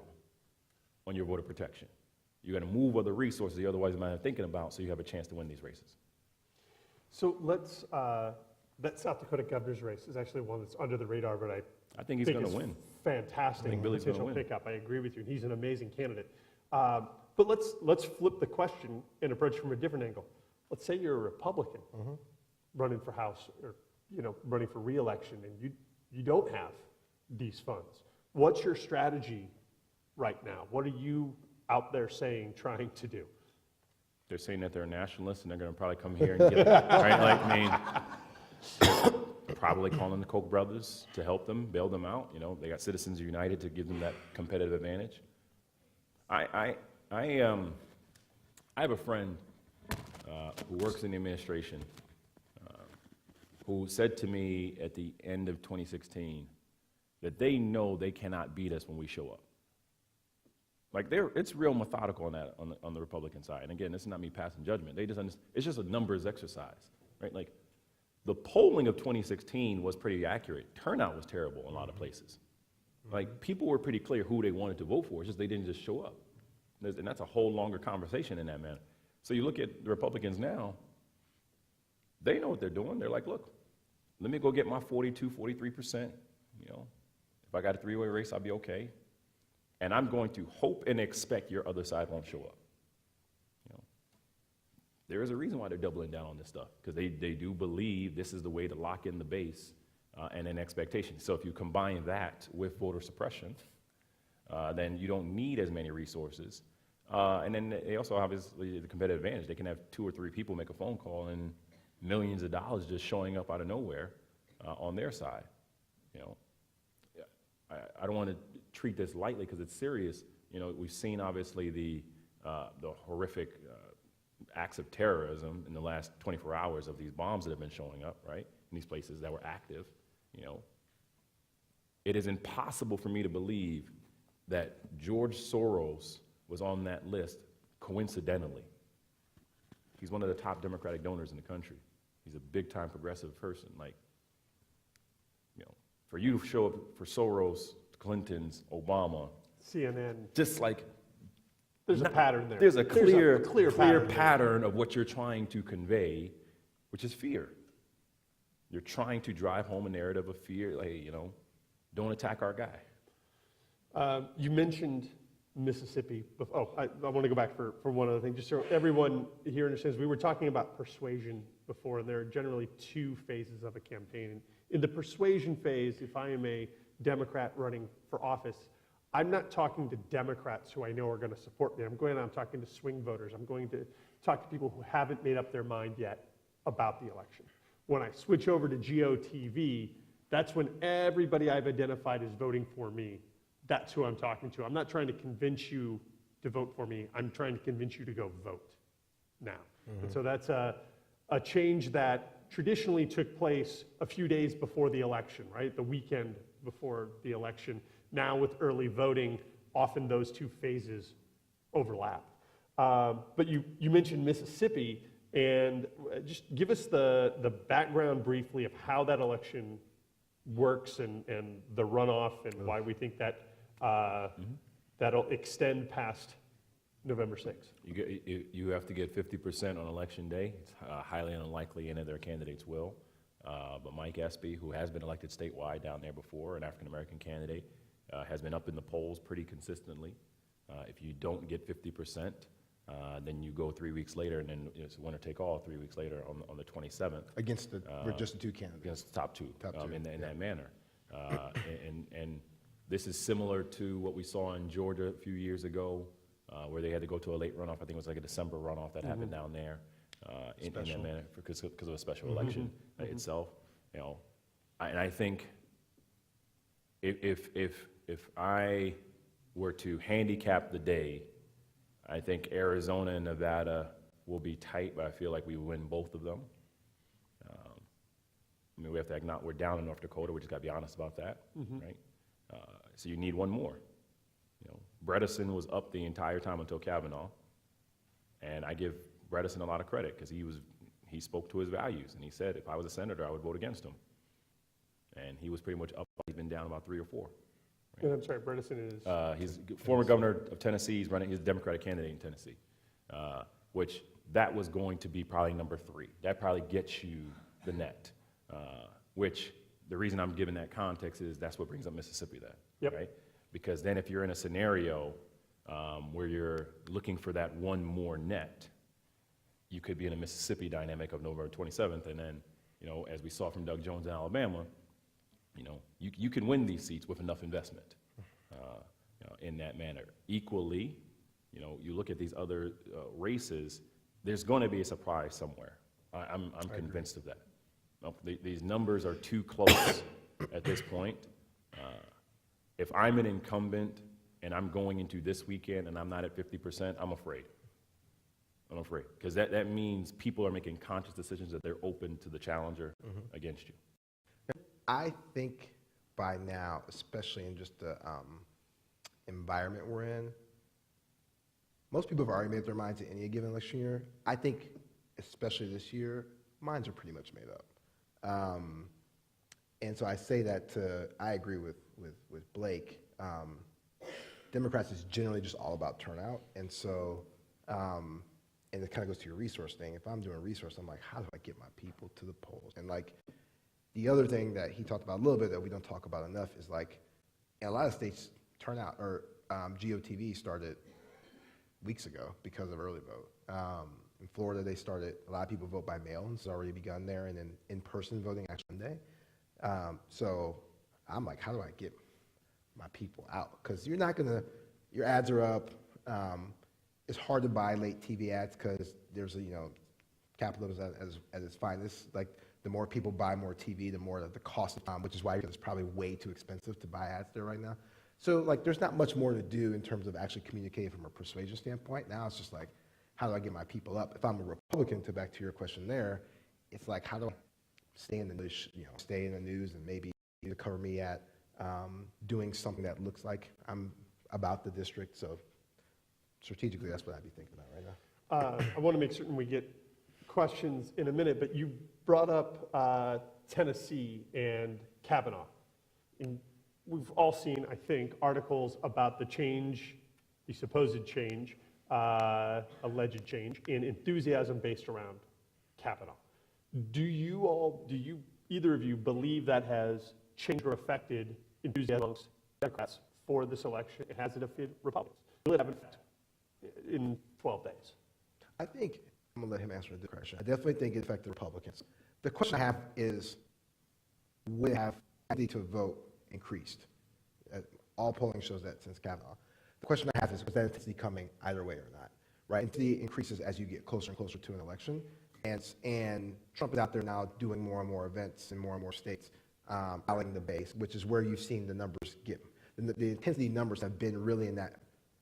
on your voter protection. You got to move other resources you otherwise might have thinking about, so you have a chance to win these races. So let's, that South Dakota governor's race is actually one that's under the radar, but I think he's going to win. Fantastic. I think Billy's going to win. Pickup. I agree with you. He's an amazing candidate. But let's flip the question and approach from a different angle. Let's say you're a Republican running for House, or, you know, running for re-election, and you don't have these funds. What's your strategy right now? What are you out there saying, trying to do? They're saying that they're nationalists and they're going to probably come here and get it, right? Like, I mean, probably calling the Koch brothers to help them, bail them out. You know, they got Citizens United to give them that competitive advantage. I have a friend who works in the administration who said to me at the end of 2016 that they know they cannot beat us when we show up. Like, it's real methodical on that on the Republican side. And again, this is not me passing judgment. They just it's just a numbers exercise, right? Like, the polling of 2016 was pretty accurate. Turnout was terrible in a lot of places. Like, people were pretty clear who they wanted to vote for. It's just they didn't just show up. And that's a whole longer conversation in that manner. So you look at the Republicans now, they know what they're doing. They're like, look, let me go get my 42, 43%. You know, if I got a three-way race, I'll be okay. And I'm going to hope and expect your other side won't show up. You know, there is a reason why they're doubling down on this stuff, because they do believe this is the way to lock in the base and an expectation. So if you combine that with voter suppression, then you don't need as many resources. And then they also have the competitive advantage. They can have 2 or 3 people make a phone call and millions of dollars just showing up out of nowhere on their side. You know, I don't want to treat this lightly because it's serious. You know, we've seen obviously the horrific acts of terrorism in the last 24 hours of these bombs that have been showing up, right, in these places that were active. You know, it is impossible for me to believe that George Soros was on that list coincidentally. He's one of the top Democratic donors in the country. He's a big-time progressive person. Like, you know, for you to show up for Soros, Clinton's, Obama, CNN. just like, There's a pattern there. There's a clear pattern of what you're trying to convey, which is fear. You're trying to drive home a narrative of fear, like, you know, don't attack our guy. You mentioned Mississippi. I want to go back for one other thing, just so everyone here understands. We were talking about persuasion before, and there are generally 2 phases of a campaign. In the persuasion phase, if I am a Democrat running for office, I'm not talking to Democrats who I know are going to support me. I'm talking to swing voters. I'm going to talk to people who haven't made up their mind yet about the election. When I switch over to GOTV, that's when everybody I've identified as voting for me that's who I'm talking to. I'm not trying to convince you to vote for me. I'm trying to convince you to go vote now. And so that's a change that traditionally took place a few days before the election, right? The weekend before the election. Now with early voting, often those two phases overlap. But you mentioned Mississippi, and just give us the background briefly of how that election works and the runoff and why we think that that'll extend past November 6th. You have to get 50% on election day. It's highly unlikely any of their candidates will. But Mike Espy, who has been elected statewide down there before, an African-American candidate, has been up in the polls pretty consistently. If you don't get 50%, then you go 3 weeks later, and then it's winner take all 3 weeks later on the 27th. Against just the two candidates. Against the top two, in yeah. that manner. And this is similar to what we saw in Georgia a few years ago, where they had to go to a late runoff. I think it was like a December runoff that happened down there in that manner because of a special election itself. You know, and I think if I were to handicap the day, I think Arizona and Nevada will be tight, but I feel like we win both of them. I mean, we have to acknowledge we're down in North Dakota. We just got to be honest about that, right? So you need one more. You know, Bredesen was up the entire time until Kavanaugh, and I give Bredesen a lot of credit because he spoke to his values, and he said if I was a senator, I would vote against him. And he was pretty much up. He's been down about 3 or 4. Right? And I'm sorry, Bredesen is? He's former governor of Tennessee. He's a Democratic candidate in Tennessee, which that was going to be probably number 3. That probably gets you the net, which the reason I'm giving that context is that's what brings up Mississippi then, Yep. right? Because then if you're in a scenario where you're looking for that one more net, you could be in a Mississippi dynamic of November 27th, and then, you know, as we saw from Doug Jones in Alabama, you know, you can win these seats with enough investment you know, in that manner. Equally, you know, you look at these other races, there's going to be a surprise somewhere. I'm convinced of that. No, these numbers are too close at this point. If I'm an incumbent and I'm going into this weekend and I'm not at 50%, I'm afraid. I'm afraid, because that means people are making conscious decisions that they're open to the challenger against you. I think by now, especially in just the environment we're in, most people have already made up their minds at any given election year. I think, especially this year, minds are pretty much made up. And so I say that I agree with Blake. Democrats is generally just all about turnout. And so, and it kind of goes to your resource thing. If I'm doing resource, I'm like, how do I get my people to the polls? And like, the other thing that he talked about a little bit that we don't talk about enough is like, in a lot of states, turnout, or GOTV started weeks ago because of early vote. In Florida, they started, a lot of people vote by mail, and it's already begun there, and then in-person voting actually Monday. So I'm like, how do I get my people out? Because you're not gonna, your ads are up. It's hard to buy late TV ads because there's a, you know, capitalism at its finest. Like, the more people buy more TV, the more the cost, which is why it's probably way too expensive to buy ads there right now. So like, there's not much more to do in terms of actually communicating from a persuasion standpoint. Now it's just like, how do I get my people up? If I'm a Republican, to back to your question there, it's like, how do I stay in the news, you know, stay in the news and maybe cover me at doing something that looks like I'm about the district. So strategically, that's what I'd be thinking about right now. I want to make certain we get questions in a minute, but you brought up Tennessee and Kavanaugh. And we've all seen, I think, articles about the change, the supposed change, alleged change in enthusiasm based around Kavanaugh. Do you, either of you, believe that has changed or affected enthusiasm amongst Democrats for this election? Has it affected Republicans? Will it have an effect in 12 days? I think, I'm gonna let him answer the question. I definitely think it affected Republicans. The question I have is, would it have ability to vote increased? All polling shows that since Kavanaugh. The question I have is, was that intensity coming either way or not? Right? Intensity increases as you get closer and closer to an election. And Trump is out there now doing more and more events in more and more states, rallying the base, which is where you've seen the numbers get. the intensity numbers have been really in that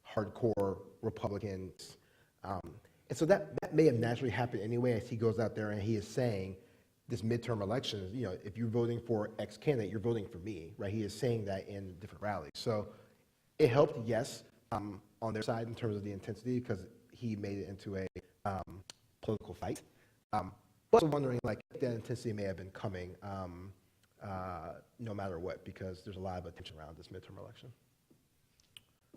hardcore Republicans. And so that may have naturally happened anyway as he goes out there and he is saying this midterm election, if you're voting for X candidate, you're voting for me, right? He is saying that in different rallies. So it helped, yes, on their side in terms of the intensity because he made it into a political fight. But I'm wondering, like, if that intensity may have been coming no matter what, because there's a lot of attention around this midterm election.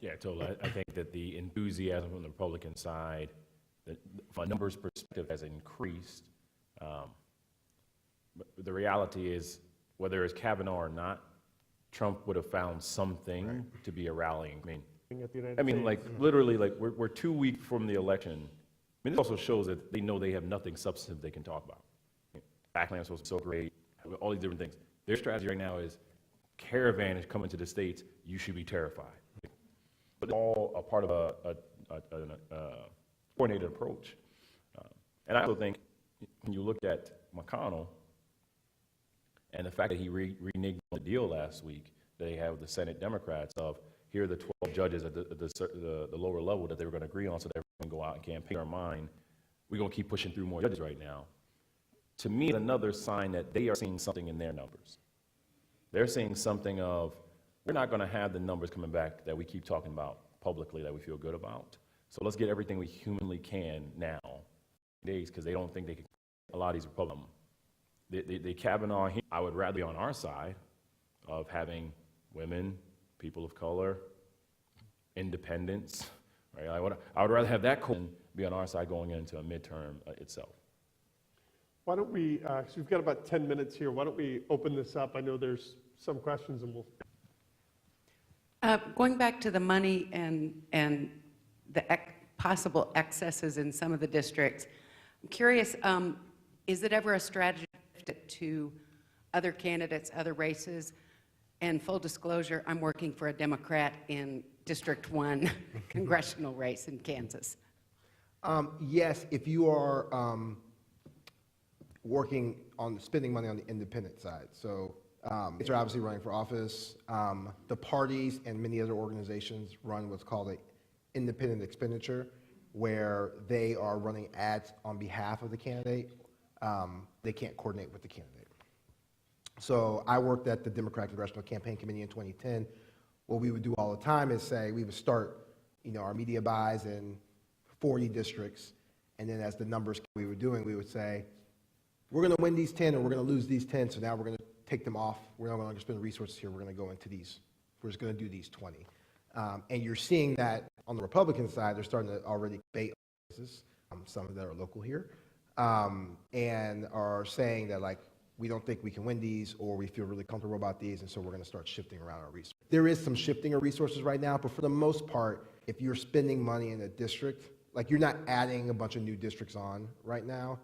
Yeah, totally. I think that the enthusiasm from the Republican side, from a numbers perspective, has increased. But the reality is, whether it's Kavanaugh or not, Trump would have found something to be a rallying. Like literally, like we're 2 weeks from the election. I mean, this also shows that they know they have nothing substantive they can talk about. Backland was so great, all these different things. Their strategy right now is, caravan is coming to the States, you should be terrified. But it's all a part of a coordinated approach. And I also think when you look at McConnell and the fact that he reneged the deal last week that they had with the Senate Democrats of, here are the 12 judges at the lower level that they were going to agree on so that everyone can go out and campaign our mind. We're going to keep pushing through more judges right now. To me, it's another sign that they are seeing something in their numbers. They're seeing something of, we're not going to have the numbers coming back that we keep talking about publicly that we feel good about. So let's get everything we humanly can now, days, because they don't think they can. A lot of these Republicans, the Kavanaugh, I would rather be on our side of having women, people of color, independents, right? I would rather have that be on our side going into a midterm itself. Why don't we, so we've got about 10 minutes here, why don't we open this up? I know there's some questions and we'll. Going back to the money and the possible excesses in some of the districts, I'm curious, is it ever a strategy to other candidates, other races? And full disclosure, I'm working for a Democrat in District 1 congressional race in Kansas. Yes, if you are working on spending money on the independent side. So they're obviously running for office. The parties and many other organizations run what's called an independent expenditure, where they are running ads on behalf of the candidate. They can't coordinate with the candidate. So I worked at the Democratic Congressional Campaign Committee in 2010. What we would do all the time is say we would start, our media buys in 40 districts, and then as the numbers we were doing, we would say, we're going to win these 10 or we're going to lose these 10, so now we're going to take them off. We're not going to spend resources here. We're going to go into these. We're just going to do these 20. And you're seeing that on the Republican side, they're starting to already debate places, some that are local here, and are saying that, like, we don't think we can win these, or we feel really comfortable about these, and so we're going to start shifting around our resources. There is some shifting of resources right now, but for the most part, if you're spending money in a district, like, you're not adding a bunch of new districts on right now.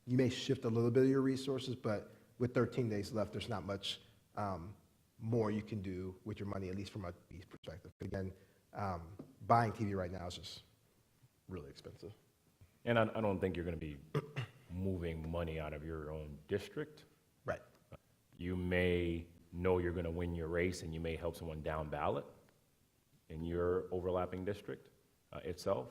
You may shift a little bit of your resources, but with 13 days left, there's not much more you can do with your money, at least from a TV perspective. Again, buying TV right now is just really expensive. And I don't think you're going to be moving money out of your own district. Right. You may know you're going to win your race, and you may help someone down ballot in your overlapping district itself.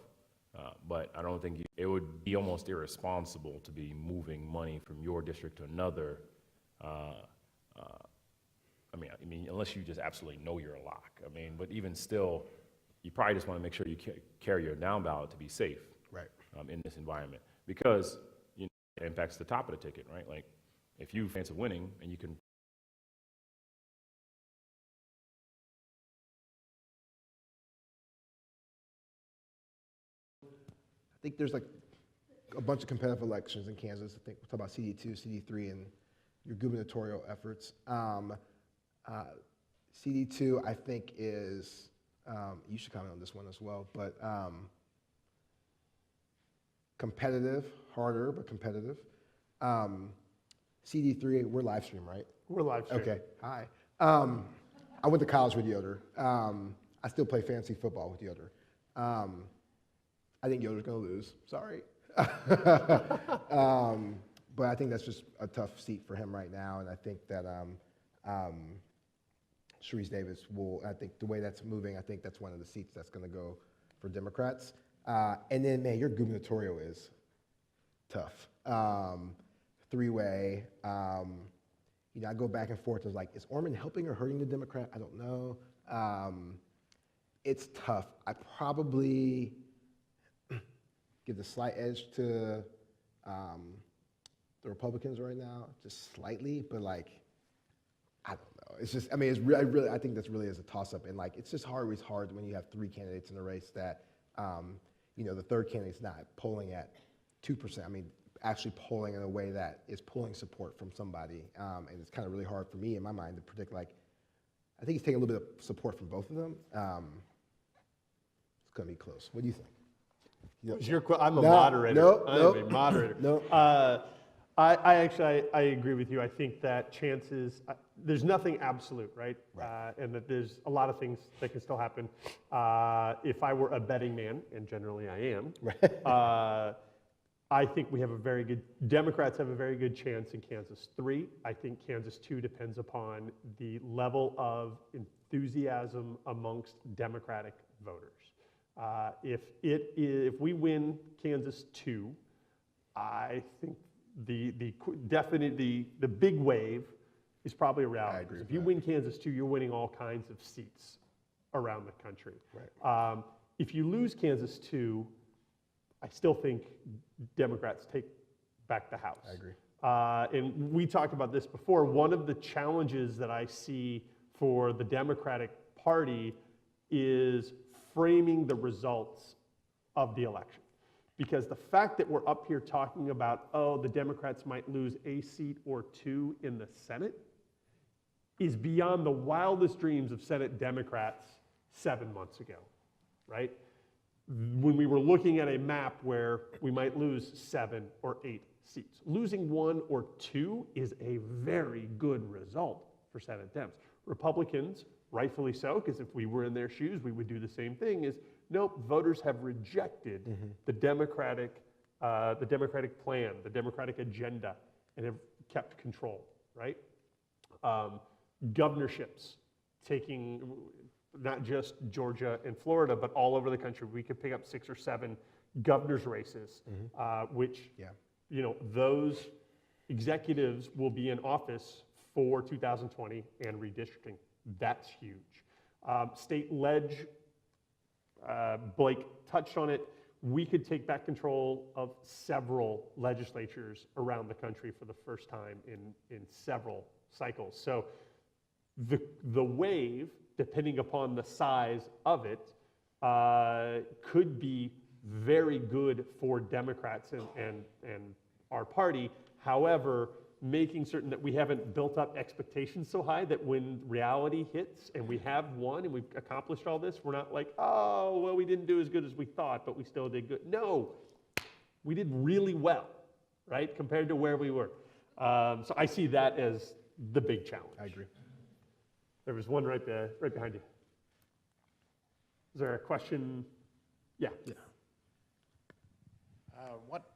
But I don't think it would be almost irresponsible to be moving money from your district to another. I mean, unless you just absolutely know you're a lock. But even still, you probably just want to make sure you carry your down ballot to be safe. Right. In this environment, because it impacts the top of the ticket, right? Like, if you fancy winning and you can. I think there's like a bunch of competitive elections in Kansas. I think we'll talk about CD2, CD3, and your gubernatorial efforts. CD2, I think, is, you should comment on this one as well, but competitive, harder, but competitive. CD3, we're live stream, right? We're live stream. Okay, hi. I went to college with Yoder. I still play fantasy football with Yoder. I think Yoder's going to lose. Sorry. But I think that's just a tough seat for him right now, and I think that Sharice Davis will, I think the way that's moving, I think that's one of the seats that's going to go for Democrats. And then, man, your gubernatorial is tough. Three-way. You know, I go back and forth. It's like, is Orman helping or hurting the Democrat? I don't know. It's tough. I probably give the slight edge to the Republicans right now, just slightly, but like, I don't know. It's just, I mean, it's really, I think that's really is a toss-up, and like, it's just always hard when you have three candidates in a race that, you know, the third candidate's not polling at 2%. I mean, actually polling in a way that is pulling support from somebody, and it's kind of really hard for me in my mind to predict. Like, I think he's taking a little bit of support from both of them. It's going to be close. What do you think? I'm a moderator. I'm a moderator. No. I actually agree with you. I think that chances, there's nothing absolute, right? And that there's a lot of things that can still happen. If I were a betting man, and generally I am, I think we have Democrats have a very good chance in Kansas 3. I think Kansas 2 depends upon the level of enthusiasm amongst Democratic voters. If we win Kansas 2, I think the big wave is probably a reality. I agree with If you win Kansas 2, you're winning all kinds of seats around the country. Right. If you lose Kansas 2, I still think Democrats take back the House. I agree. And we talked about this before. One of the challenges that I see for the Democratic Party is framing the results of the election. Because the fact that we're up here talking about, oh, the Democrats might lose a seat or two in the Senate is beyond the wildest dreams of Senate Democrats 7 months ago, right? When we were looking at a map where we might lose 7 or 8 seats. Losing 1 or 2 is a very good result for Senate Dems. Republicans, rightfully so, because if we were in their shoes, we would do the same thing, is nope, voters have rejected the Democratic plan, the Democratic agenda, and have kept control, right? Governorships, taking not just Georgia and Florida, but all over the country. We could pick up 6 or 7 governor's races, which, you know, those executives will be in office for 2020 and redistricting. That's huge. State ledge, Blake touched on it. We could take back control of several legislatures around the country for the first time in several cycles. So the wave, depending upon the size of it, could be very good for Democrats and our party. However, making certain that we haven't built up expectations so high that when reality hits and we have won and we've accomplished all this, we're not like, oh, well, we didn't do as good as we thought, but we still did good. No, we did really well, right, compared to where we were. So I see that as the big challenge. I agree. There was one right behind you. Is there a question? Yeah.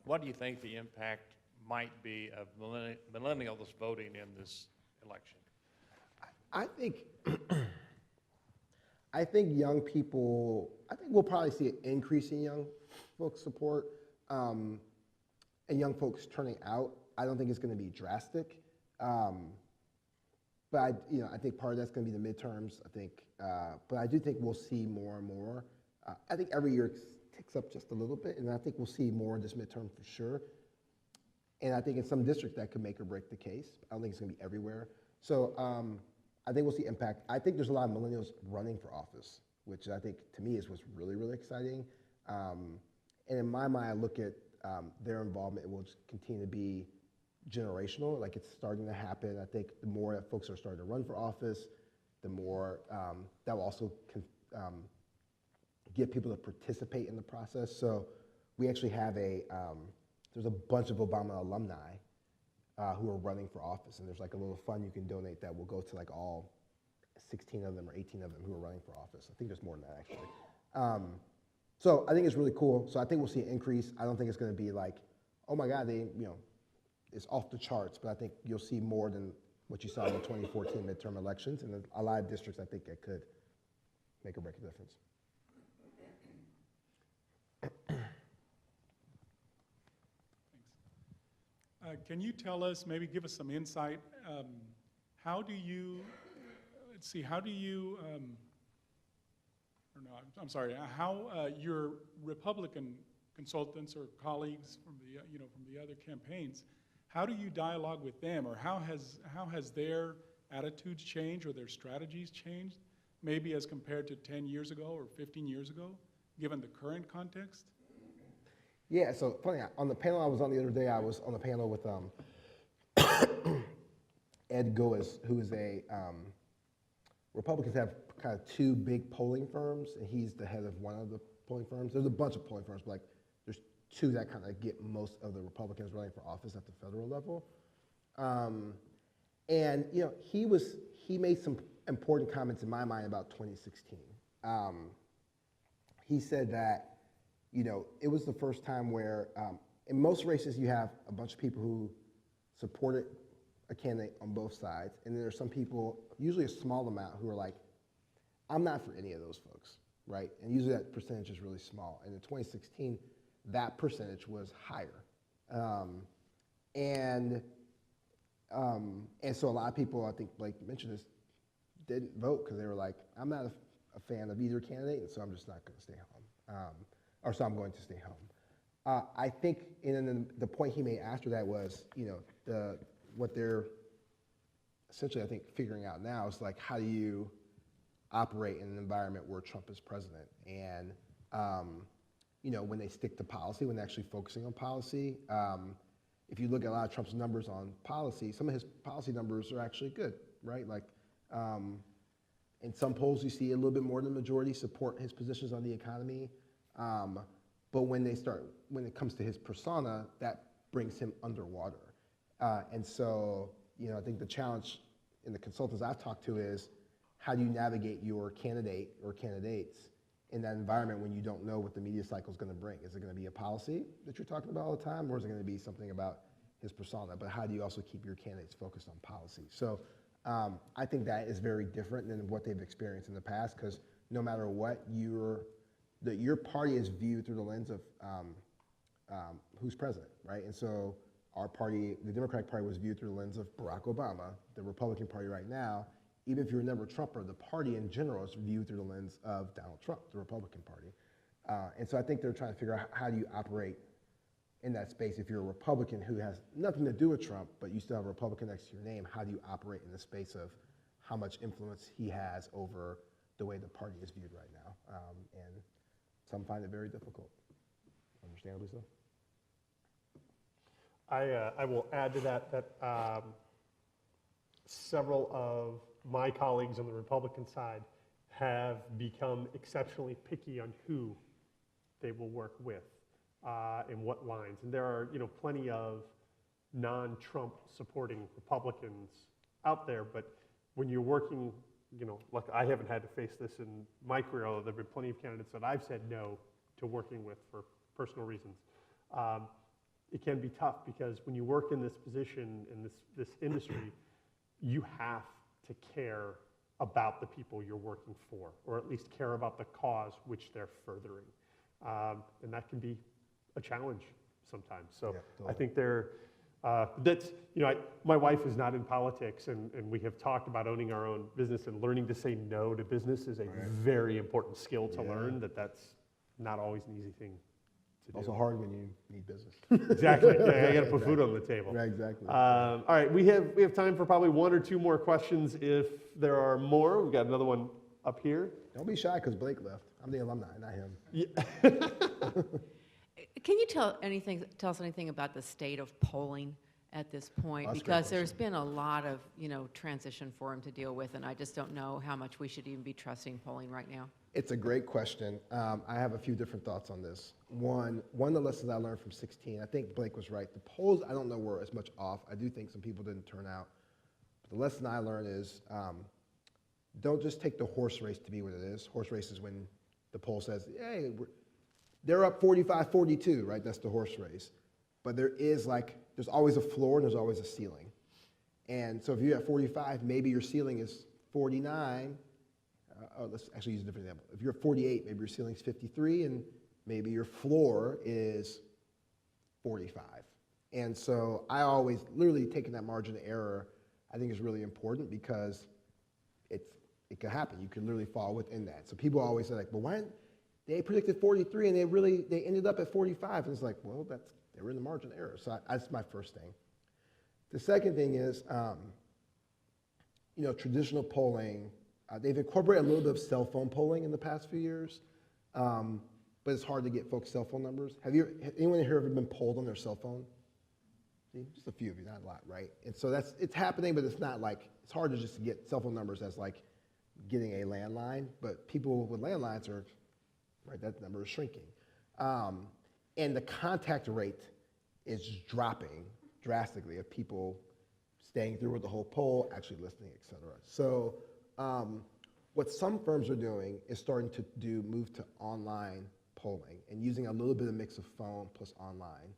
What do you think the impact might be of millennials voting in this election? I think young people, I think we'll probably see an increase in young folks' support and young folks turning out. I don't think it's going to be drastic. But I think part of that's going to be the midterms. I think, but I do think we'll see more and more. I think every year it ticks up just a little bit, and I think we'll see more this midterm for sure. And I think in some districts that could make or break the case. I don't think it's going to be everywhere. So I think we'll see impact. I think there's a lot of millennials running for office, which I think to me is what's really, really exciting. And in my mind, I look at their involvement, it will just continue to be generational. Like, it's starting to happen. I think the more that folks are starting to run for office, the more that will also get people to participate in the process. So we actually have there's a bunch of Obama alumni who are running for office, and there's like a little fund you can donate that will go to like all 16 of them or 18 of them who are running for office. I think there's more than that actually. So I think it's really cool. So I think we'll see an increase. I don't think it's going to be like, oh my God, it's off the charts. But I think you'll see more than what you saw in the 2014 midterm elections, and a lot of districts I think it could make or break a difference. Can you tell us, maybe give us some insight, how do you, I'm sorry, how your Republican consultants or colleagues from the other campaigns, how do you dialogue with them, or how has their attitudes changed or their strategies changed, maybe as compared to 10 years ago or 15 years ago, given the current context? Yeah, so funny, on the panel I was on the other day, I was on the panel with Ed Goes, who is a, Republicans have kind of two big polling firms, and he's the head of one of the polling firms. There's a bunch of polling firms, but like there's two that kind of get most of the Republicans running for office at the federal level. And you know, he made some important comments in my mind about 2016. He said that, you know, it was the first time where, in most races you have a bunch of people who supported a candidate on both sides, and then there's some people, usually a small amount, who are like, I'm not for any of those folks, right? And usually that percentage is really small. And in 2016, that percentage was higher. And so a lot of people, I think Blake mentioned this, didn't vote because they were like, I'm not a fan of either candidate, and so I'm just not going to stay home. Or so I'm going to stay home. I think, and then the point he made after that was, you know, what they're essentially, I think, figuring out now is like, how do you operate in an environment where Trump is president? And, you know, when they stick to policy, when they're actually focusing on policy, if you look at a lot of Trump's numbers on policy, some of his policy numbers are actually good, right? Like, in some polls, you see a little bit more than the majority support his positions on the economy. But when it comes to his persona, that brings him underwater. And so, you know, I think the challenge in the consultants I've talked to is, how do you navigate your candidate or candidates in that environment when you don't know what the media cycle is going to bring? Is it going to be a policy that you're talking about all the time, or is it going to be something about his persona? But how do you also keep your candidates focused on policy? So I think that is very different than what they've experienced in the past, because no matter what, your party is viewed through the lens of who's president, right? And so our party, the Democratic Party, was viewed through the lens of Barack Obama. The Republican Party right now, even if you're never a Trumper, the party in general is viewed through the lens of Donald Trump, the Republican Party. And so I think they're trying to figure out, how do you operate in that space if you're a Republican who has nothing to do with Trump, but you still have a Republican next to your name? How do you operate in the space of how much influence he has over the way the party is viewed right now? And some find it very difficult, understandably so. I will add to that several of my colleagues on the Republican side have become exceptionally picky on who they will work with and what lines. And there are, you know, plenty of non-Trump supporting Republicans out there, but when you're working, you know, look, I haven't had to face this in my career, although there have been plenty of candidates that I've said no to working with for personal reasons. It can be tough because when you work in this position, in this industry, you have to care about the people you're working for, or at least care about the cause which they're furthering. And that can be a challenge sometimes. So yeah, totally. I think that's, you know, my wife is not in politics, and we have talked about owning our own business, and learning to say no to business is a very important skill to learn, that's not always an easy thing to do. Also hard when you need business. Exactly. Yeah, you got to put food on the table. Right, exactly. All right, we have time for probably one or two more questions if there are more. We've got another one up here. Don't be shy because Blake left. I'm the alumni, not him. Yeah. Can you tell us anything about the state of polling at this point? That's a great Because there's question. been a lot of, you know, transition for him to deal with, and I just don't know how much we should even be trusting polling right now. It's a great question. I have a few different thoughts on this. One of the lessons I learned from 16, I think Blake was right. The polls, I don't know, were as much off. I do think some people didn't turn out. But the lesson I learned is don't just take the horse race to be what it is. Horse race is when the poll says, hey, they're up 45-42, right? That's the horse race. But there's always a floor and there's always a ceiling. And so if you're at 45, maybe your ceiling is 49. Let's actually use a different example. If you're at 48, maybe your ceiling is 53, and maybe your floor is 45. And so I always, literally taking that margin of error, I think is really important because it could happen. You can literally fall within that. So people always say like, well, why they predicted 43 and they ended up at 45. And it's like, well, they were in the margin of error. So that's my first thing. The second thing is, traditional polling, they've incorporated a little bit of cell phone polling in the past few years, but it's hard to get folks' cell phone numbers. Anyone here ever been polled on their cell phone? See, just a few of you, not a lot, right? And so it's happening, but it's not like, it's hard to just get cell phone numbers as like getting a landline, but people with landlines are, right, that number is shrinking. And the contact rate is dropping drastically of people staying through with the whole poll, actually listening, et cetera. So what some firms are doing is starting to move to online polling and using a little bit of mix of phone plus online.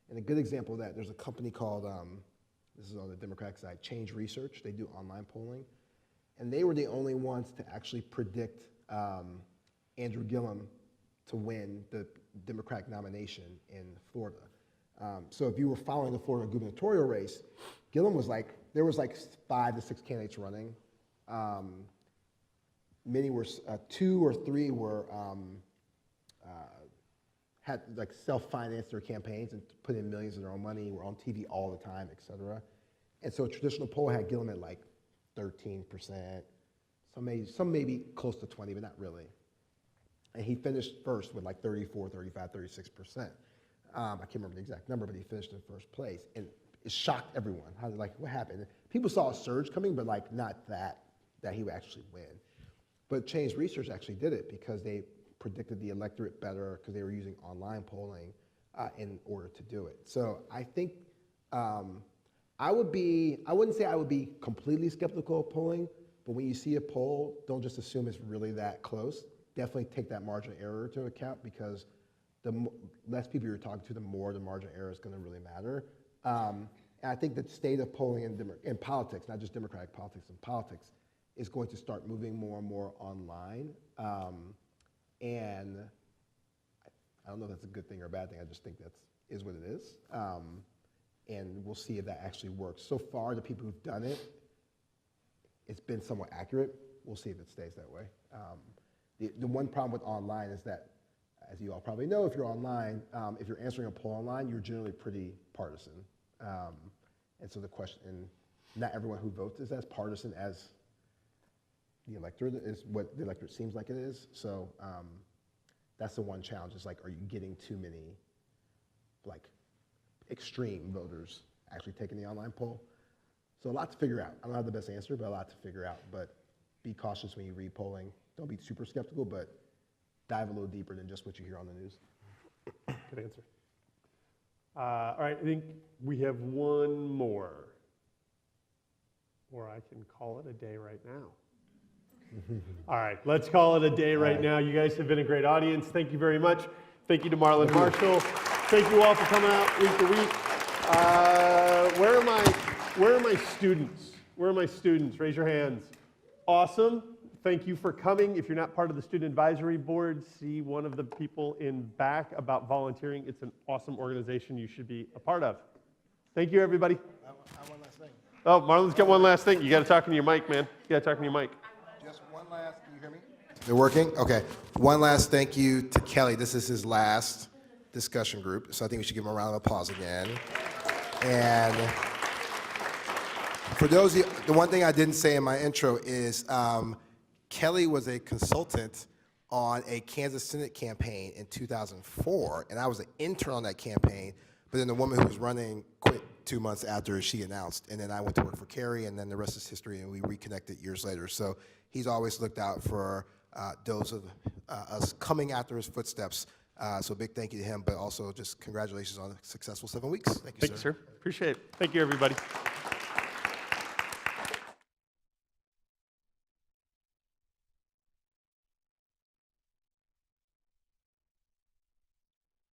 And a good example of that, there's a company called, this is on the Democratic side, Change Research. They do online polling. And they were the only ones to actually predict Andrew Gillum to win the Democratic nomination in Florida. So if you were following the Florida gubernatorial race, Gillum was like, there was like 5 to 6 candidates running. Many were, 2 or 3 were, had like self-financed their campaigns and put in millions of their own money, were on TV all the time, et cetera. And so a traditional poll had Gillum at like 13%, some maybe close to 20, but not really. And he finished first with like 34, 35, 36%. I can't remember the exact number, but he finished in first place. And it shocked everyone. What happened? People saw a surge coming, but like not that he would actually win. But Change Research actually did it because they predicted the electorate better because they were using online polling in order to do it. So I think I wouldn't say I would be completely skeptical of polling, but when you see a poll, don't just assume it's really that close. Definitely take that margin of error into account because the less people you're talking to, the more the margin of error is going to really matter. And I think the state of polling in politics, not just Democratic politics, in politics, is going to start moving more and more online. And I don't know if that's a good thing or a bad thing. I just think that is what it is. And we'll see if that actually works. So far, the people who've done it, it's been somewhat accurate. We'll see if it stays that way. The one problem with online is that, as you all probably know, if you're online, if you're answering a poll online, you're generally pretty partisan. And so the question, and not everyone who votes is as partisan as the electorate is, what the electorate seems like it is. So that's the one challenge, is like, are you getting too many like extreme voters actually taking the online poll? So a lot to figure out. I don't have the best answer, but a lot to figure out. But be cautious when you read polling. Don't be super skeptical, but dive a little deeper than just what you hear on the news. Good answer. All right, I think we have one more, or I can call it a day right now. All right, let's call it a day right now. You guys have been a great audience. Thank you very much. Thank you to Marlin Marshall. Thank you all for coming out week to week. Where are my students? Where are my students? Raise your hands. Awesome. Thank you for coming. If you're not part of the Student Advisory Board, see one of the people in back about volunteering. It's an awesome organization you should be a part of. Thank you, everybody. I have one last thing. Oh, Marlon's got one last thing. You got to talk into your mic, man. You got to talk into your mic. Just one last, can you hear me? They're working? Okay. One last thank you to Kelly. This is his last discussion group, so I think we should give him a round of applause again. And for those of you, the one thing I didn't say in my intro is Kelly was a consultant on a Kansas Senate campaign in 2004, and I was an intern on that campaign, but then the woman who was running quit 2 months after she announced, and then I went to work for Kerry, and then the rest is history, and we reconnected years later. So he's always looked out for those of us coming after his footsteps. So big thank you to him, but also just congratulations on a successful 7 weeks. Thank you, sir. Thank you, sir. Appreciate it. Thank you, everybody.